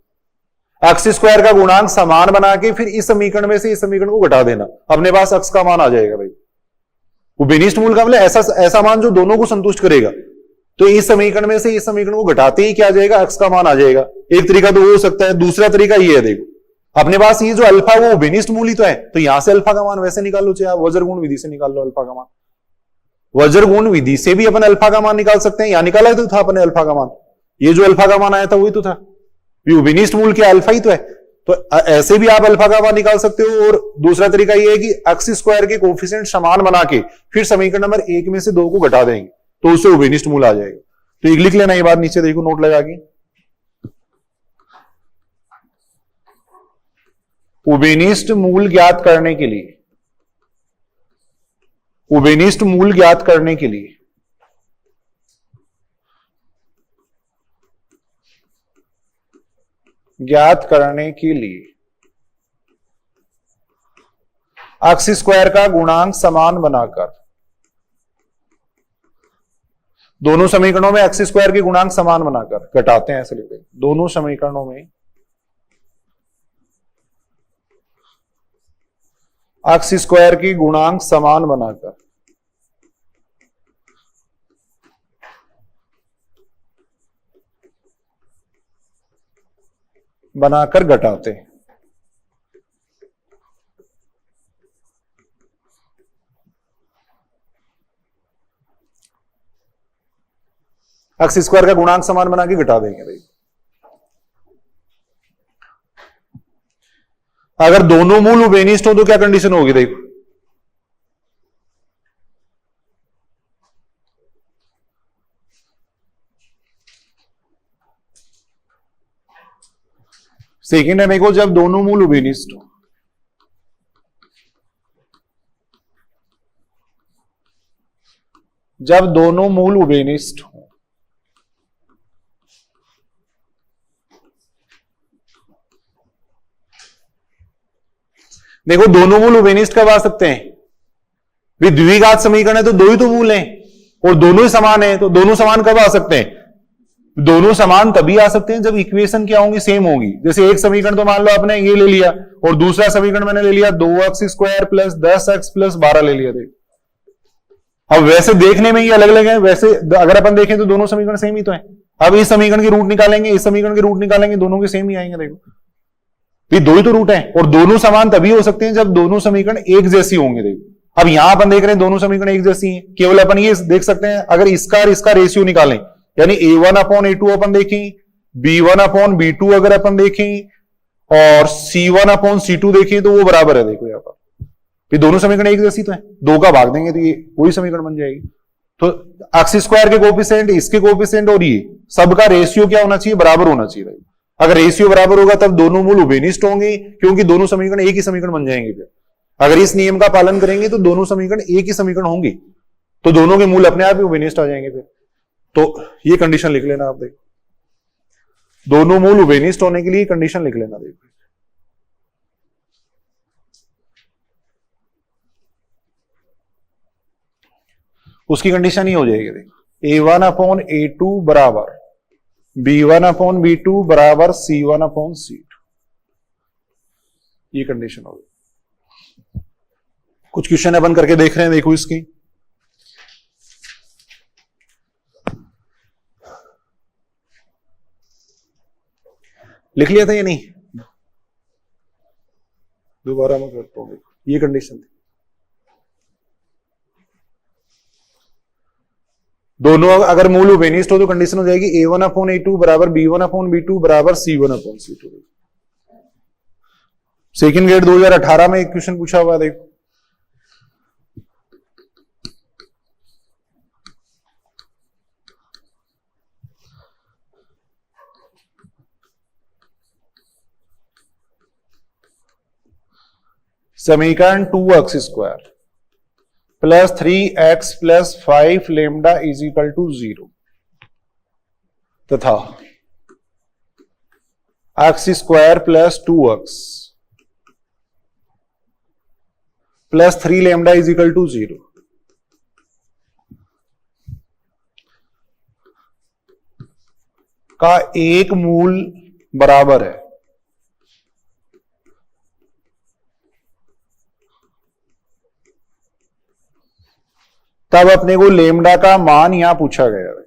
एक्स स्क्वायर का गुणांक समान बना के फिर इस समीकरण में से इस समीकरण को घटा देना, अपने पास एक्स का मान आ जाएगा, भाई। उभयनिष्ठ मूल का मतलब ऐसा मान जो दोनों को संतुष्ट करेगा। तो इस समीकरण में से इस समीकरण को घटाते ही क्या आ जाएगा, एक्स का मान आ जाएगा। एक तरीका तो वो हो सकता है। दूसरा तरीका ये है, देखो, अपने पास ये जो अल्फा वो उभयनिष्ठ मूल ही तो है, तो यहां से अल्फा का मान वैसे निकाल लो, चाहे आप वज्र गुण विधि से निकाल लो अल्फा का मान। वज्र गुण विधि से भी अपन अल्फा का मान निकाल सकते हैं, यहां निकाला तो था अपने अल्फा का मान, ये जो अल्फा का मान आया था वही तो था, उभयनिष्ठ मूल के अल्फा ही तो है। तो ऐसे भी आप अल्फा का मान निकाल सकते हो। और दूसरा तरीका यह है कि एक्स स्क्वायर के कोफिशिएंट समान बना के फिर समीकरण नंबर 1 में से 2 को घटा देंगे तो उससे उभयनिष्ठ मूल आ जाएगा। तो एक लिख लेना ये बात नीचे, देखो नोट लगा के। उभयनिष्ठ मूल ज्ञात करने के लिए, उभयनिष्ठ मूल ज्ञात करने के लिए एक्स स्क्वायर का गुणांक समान बनाकर, दोनों समीकरणों में एक्स स्क्वायर के गुणांक समान बनाकर घटाते हैं, ऐसे लिखते हैं। दोनों समीकरणों में एक्स स्क्वायर की गुणांक समान बनाकर घटाते हैं। एक्स स्क्वायर का गुणांक समान बना के घटा देंगे। देखो अगर दोनों मूल उभयनिष्ठ हो तो क्या कंडीशन होगी, देखो सेकेंड है, देखो जब दोनों मूल उभयनिष्ठ हो, जब दोनों मूल उभयनिष्ठ हो, देखो दोनों मूल उभयनिष्ठ कब आ सकते हैं, द्विघात समीकरण है तो दो ही तो मूल हैं और दोनों ही समान है, तो दोनों समान कब आ सकते हैं, दोनों समान तभी आ सकते हैं जब इक्वेशन क्या होंगी, सेम होगी। जैसे एक समीकरण तो मान लो आपने ये ले लिया और दूसरा समीकरण मैंने ले लिया 2x² प्लस 10x प्लस 12 ले लिया। देखो अब वैसे देखने में ही अलग अलग है, वैसे अगर अपन देखें तो दोनों समीकरण सेम ही तो है। अब इस समीकरण के रूट निकालेंगे, इस समीकरण के रूट निकालेंगे, दोनों के सेम ही आएंगे। देखो ये दो ही तो रूट हैं और दोनों समान तभी हो सकते हैं जब दोनों समीकरण एक जैसी होंगे। देखो अब यहां अपन देख रहे हैं दोनों समीकरण एक जैसी हैं, केवल अपन ये देख सकते हैं अगर इसका और इसका रेशियो निकालें, यानी a1/a2 अपन देखें, b1/b2 अगर अपन देखें और c1/c2 देखें तो वो बराबर है। देखो यहां पर ये दोनों समीकरण एक जैसी तो है, दो का भाग देंगे तो ये वही समीकरण बन जाएगी। तो एक्स स्क्वायर के कोएफिशिएंट, इसके कोएफिशिएंट और ये सबका रेशियो क्या होना चाहिए, बराबर होना चाहिए। अगर रेशियो बराबर होगा तब दोनों मूल उभयनिष्ठ होंगे, क्योंकि दोनों समीकरण एक ही समीकरण बन जाएंगे। फिर अगर इस नियम का पालन करेंगे तो दोनों समीकरण एक ही समीकरण होंगे, तो दोनों के मूल अपने आप ही उभयनिष्ठ आ जाएंगे। फिर तो ये कंडीशन लिख लेना आप, देखो दोनों मूल उभयनिष्ठ होने के लिए कंडीशन लिख लेना। देखो उसकी कंडीशन ही हो जाएगी, देखो a1/a2 बराबर b1/b2 बराबर c1/c2, ये कंडीशन होगी। कुछ क्वेश्चन अपन करके देख रहे हैं, देखो इसकी लिख लिया था या नहीं, दोबारा मैं करता हूं। ये कंडीशन थी, दोनों अगर मूल उभयनिष्ठ हो तो कंडीशन हो जाएगी a1/a2 बराबर b1/b2 बराबर c1/c2। सेकेंड ग्रेड 2018 में एक क्वेश्चन पूछा हुआ है, देखो समीकरण 2x² plus 3x plus 5 lambda is equal to 0 तथा x² plus 2x plus 3 lambda is equal to 0 का एक मूल बराबर है। तब अपने को लेमडा का मान यहां पूछा गया है।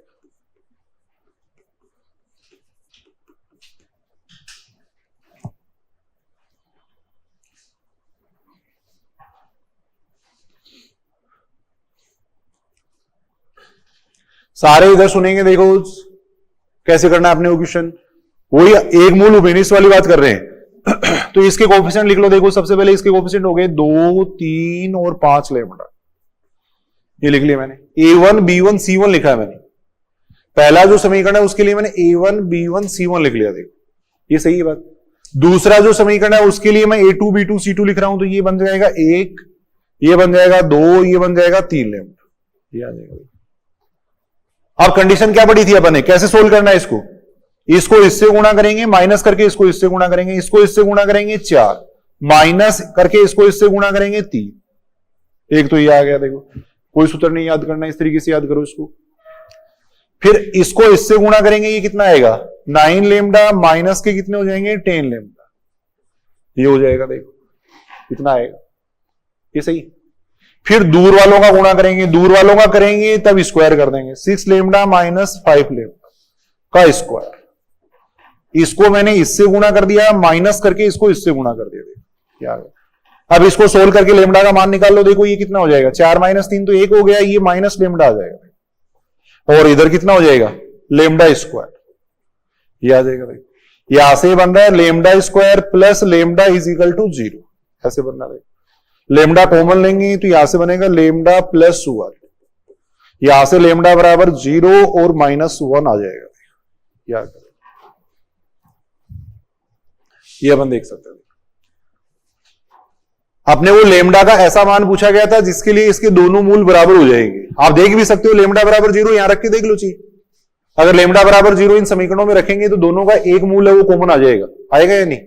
सारे इधर सुनेंगे, देखो कैसे करना है अपने को क्वेश्चन, वही एक मूल उभयनिष्ठ वाली बात कर रहे हैं। तो इसके कोएफिशिएंट लिख लो। देखो सबसे पहले इसके कोएफिशिएंट हो गए 2, 3 और 5 लेमडा, ये लिख लिया मैंने। a1 b1 c1 लिखा है मैंने, पहला जो समीकरण है उसके लिए मैंने a1 b1 c1 लिख लिया। देखो ये सही है बात। दूसरा जो समीकरण है उसके लिए मैं a2 b2 c2 लिख रहा हूं, तो ये बन जाएगा 1, ये बन जाएगा 2, ये बन जाएगा 3 लेमडा, ये आ जाएगा। अब कंडीशन क्या पड़ी थी अपन ने, कैसे सोल्व करना है इसको, इसको इससे गुणा करेंगे, माइनस करके इसको इससे गुणा करेंगे, इसको इससे गुणा करेंगे 4, माइनस करके इसको इससे गुणा करेंगे 3, एक तो ये आ गया। देखो कोई सूत्र नहीं याद करना, इस तरीके से याद करो इसको। फिर इसको इससे गुणा करेंगे, ये कितना आएगा 9 लेमडा, माइनस के कितने हो जाएंगे 10 लेमडा, ये हो जाएगा। देखो कितना आएगा, ये सही। फिर दूर वालों का गुणा करेंगे, दूर वालों का करेंगे तब स्क्वायर कर देंगे, 6 लेमडा माइनस 5 लेमडा का स्क्वायर। इसको मैंने इससे गुणा कर दिया, माइनस करके इसको इससे गुणा कर दिया। क्या आ गया, अब इसको सोल्व करके लेमडा का मान निकाल लो। देखो ये कितना हो जाएगा, 4 माइनस 3 तो 1 हो गया, ये माइनस लेमडा आ जाएगा। और इधर कितना हो जाएगा लेमडा स्क्वायर, ये आ जाएगा देखो, यहां से बन रहा है lambda square plus lambda is equal to 0, ऐसे बनना है। लेमडा कॉमन लेंगे तो यहां से बनेगा लेमडा प्लस 1, यहां से लेमडा बराबर 0 और -1 आ जाएगा, याद करें, ये अपन देख सकते हैं। अपने वो लेमडा का ऐसा मान पूछा गया था जिसके लिए इसके दोनों मूल बराबर हो जाएंगे। आप देख भी सकते हो लेमडा बराबर 0 यहां रख के देख लो चीज, अगर लेमडा बराबर 0 इन समीकरणों में रखेंगे तो दोनों का एक मूल है वो कॉमन आ जाएगा, आएगा या नहीं?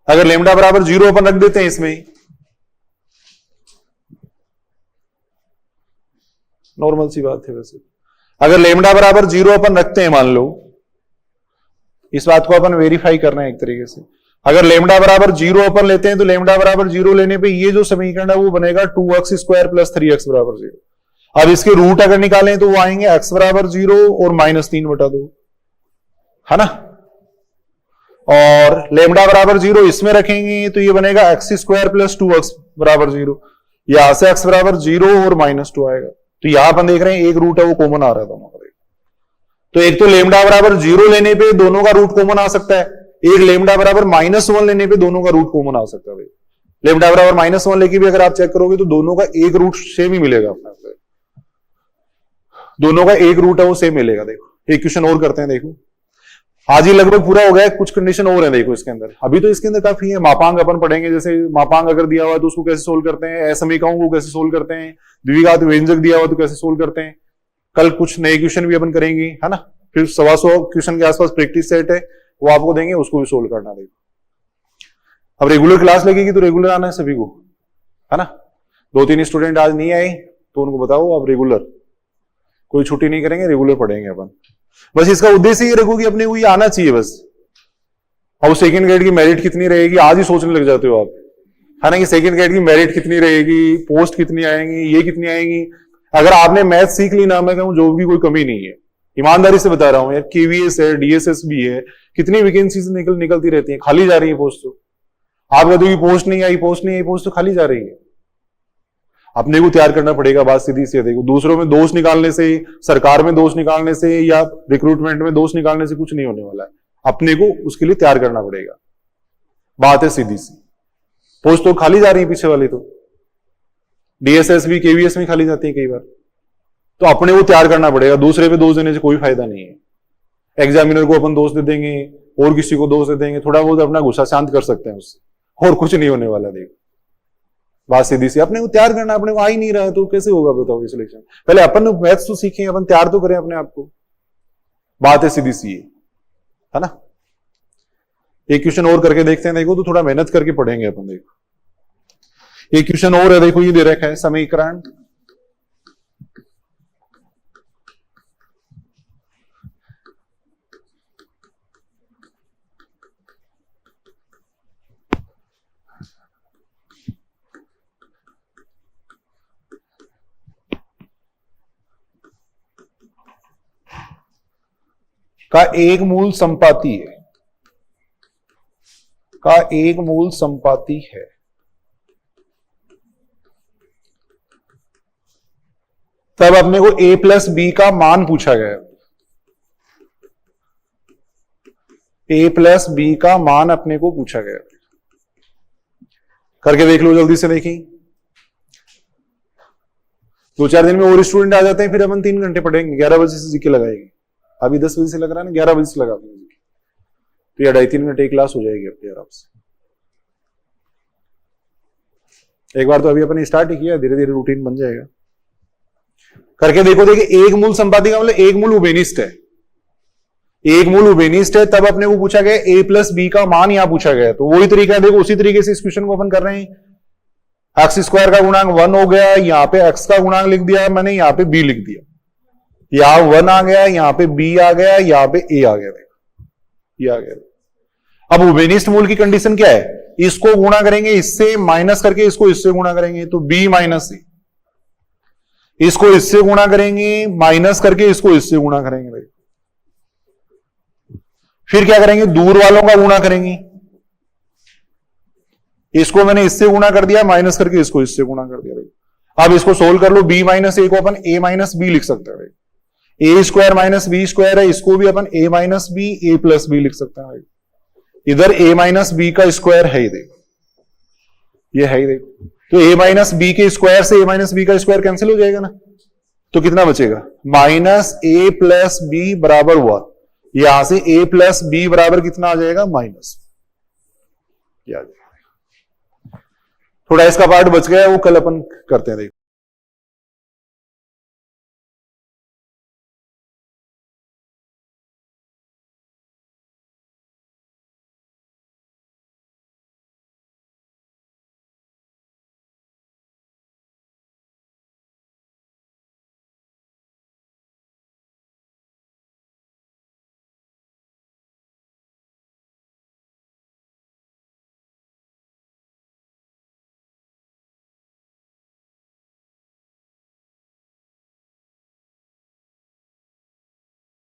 अगर लेमडा बराबर 0 अपन रख देते हैं इसमें, नॉर्मल सी बात है वैसे, अगर लेमडा बराबर 0 अपन रखते हैं, मान लो इस बात को अपन वेरीफाई कर रहे हैं एक तरीके से, अगर लेमडा बराबर 0 अपन लेते हैं तो लेमडा बराबर 0 लेने पे ये जो समीकरण है वो बनेगा 2x स्क्वायर प्लस 3x बराबर 0। अब इसके रूट अगर निकालें तो वो आएंगे x बराबर 0 और -3/2, है ना, और लेमडा बराबर 0 इसमें रखेंगे तो ये बनेगा x स्क्वायर प्लस 2x बराबर 0, यहां से x बराबर 0 और -2 आएगा, तो यहां अपन देख रहे हैं एक रूट है वो कॉमन आ रहा था हमारे, तो एक तो लेमडा बराबर 0 लेने पे दोनों का रूट कॉमन आ सकता है, एक लेमडा बराबर -1 लेने पे दोनों का रूट कॉमन आ सकता है। लेमडा बराबर -1 लेके भी अगर आप चेक करोगे तो दोनों का एक रूट सेम ही मिलेगा, अपना दोनों का एक रूट है वो सेम मिलेगा। देखो एक क्वेश्चन और करते हैं, देखो आज ही लगभग पूरा हो गया, कुछ कंडीशन और है देखो इसके अंदर, अभी तो इसके अंदर काफी है। मापांक अपन पढ़ेंगे, जैसे मापांक अगर दिया हुआ है तो उसको कैसे सोल्व करते हैं, असमीकाओं को कैसे सोल्व करते हैं, द्विघात व्यंजक दिया हुआ तो कैसे सोल्व करते हैं, कल कुछ नए क्वेश्चन भी अपन करेंगे, है ना, फिर 125 क्वेश्चन के आसपास प्रैक्टिस सेट है वो आपको देंगे, उसको भी सोल्व करना। देखो अब रेगुलर क्लास लगेगी तो रेगुलर आना है सभी को, है ना, 2-3 स्टूडेंट आज नहीं आए तो उनको बताओ आप रेगुलर, कोई छुट्टी नहीं करेंगे, रेगुलर पढ़ेंगे अपन। बस इसका उद्देश्य ये रखो कि अपने को ये आना चाहिए बस। अब सेकंड ग्रेड की मेरिट कितनी रहेगी आज ही सोचने लग जाते हो आप, है ना, कि सेकंड ग्रेड की मेरिट कितनी रहेगी, पोस्ट कितनी आएंगी, ये कितनी आएंगी। अगर आपने मैथ सीख ली ना, मैं कहूं जो भी कोई कमी नहीं है, ईमानदारी से बता रहा हूं यार, केवीएस है, डीएसएस भी है, कितनी वैकेंसीज निकलती रहती है, खाली जा रही है पोस्ट, तो आप कहते हो कि पोस्ट नहीं आई, पोस्ट नहीं आई, पोस्ट तो खाली जा रही है। अपने को तैयार करना पड़ेगा, बात सीधी सी है। देखो दूसरों में दोष निकालने से, सरकार में दोष निकालने से या रिक्रूटमेंट में दोष निकालने से कुछ नहीं होने वाला है, अपने को उसके लिए तैयार करना पड़ेगा, बात है सीधी सी। पोस्ट तो खाली जा रही है पीछे वाली, तो डीएसएस भी केवीएस में खाली जाती है कई बार, तो अपने को तैयार करना पड़ेगा, दूसरे पे दोष देने से कोई फायदा नहीं है। एग्जामिनर को अपन दोष दे देंगे और किसी को दोष दे देंगे, थोड़ा बहुत अपना गुस्सा शांत कर सकते हैं उससे, और कुछ नहीं होने वाला। देखो बात सीधी सी, अपने को तैयार करना, अपने को आ ही नहीं रहा है तो कैसे होगा बताओ सिलेक्शन। पहले अपन मैथ्स तो सीखें, अपन तैयार तो करें अपने आप को, बात है सीधी सी, है ना। एक क्वेश्चन और करके देखते हैं, देखो तो थोड़ा मेहनत करके पढ़ेंगे अपन। देखो एक क्वेश्चन और है, देखो ये दे रखा है समीकरण का एक मूल संपाती है, का एक मूल संपाती है। तब अपने को a प्लस बी का मान पूछा गया, a प्लस बी का मान अपने को पूछा गया। करके देख लो जल्दी से, देखिए 2-4 दिन में और स्टूडेंट आ जाते हैं, फिर अपन 3 घंटे पढ़ेंगे, 11 बजे से जीके लगाएंगे। अभी 10 बजे से लग रहा है ना, 11 बजे से लगा देंगे तो ये 2.5-3 घंटे की क्लास हो जाएगी अपनी आराम से। एक बार तो अभी अपन स्टार्ट ही किया, धीरे धीरे रूटीन बन जाएगा। करके देखो, देखिए एक मूल संपाती का मतलब एक मूल उभयनिष्ठ है, एक मूल उभयनिष्ठ है। तब अपने को पूछा गया a प्लस बी का मान यहां पूछा गया, तो वही तरीका है। देखो उसी तरीके से इस क्वेश्चन को अपन कर रहे हैं। एक्स स्क्वायर का गुणांक 1 हो गया, यहां पे x का गुणांक लिख दिया मैंने, यहां पे b लिख दिया, यहां 1 आ गया, यहां पे b आ गया, यहां पे a आ गया, ये आ गया। अब उभयनिष्ठ मूल की कंडीशन क्या है, इसको गुणा करेंगे इससे, माइनस करके इसको इससे गुणा करेंगे तो b माइनस c, इसको इससे गुणा करेंगे, माइनस करके इसको इससे गुणा करेंगे भाई। फिर क्या करेंगे, दूर वालों का गुणा करेंगे, इसको मैंने इससे गुणा कर दिया, माइनस करके इसको इससे गुणा कर दिया भाई। अब इसको सोल्व कर लो, b माइनस a को अपन a माइनस b लिख सकते हैं भाई। ए स्क्वायर माइनस बी स्क्वायर है, इसको भी अपन ए माइनस बी ए प्लस बी लिख सकते हैं। इधर ए माइनस बी का स्क्वायर है ही देखो, ये है ही देखो, तो ए माइनस बी के स्क्वायर से ए माइनस बी का स्क्वायर कैंसिल हो जाएगा ना, तो कितना बचेगा माइनस ए प्लस बी बराबर हुआ, यहां से ए प्लस बी बराबर कितना आ जाएगा माइनस, थोड़ा इसका पार्ट बच गया, वो कल अपन करते हैं देखो।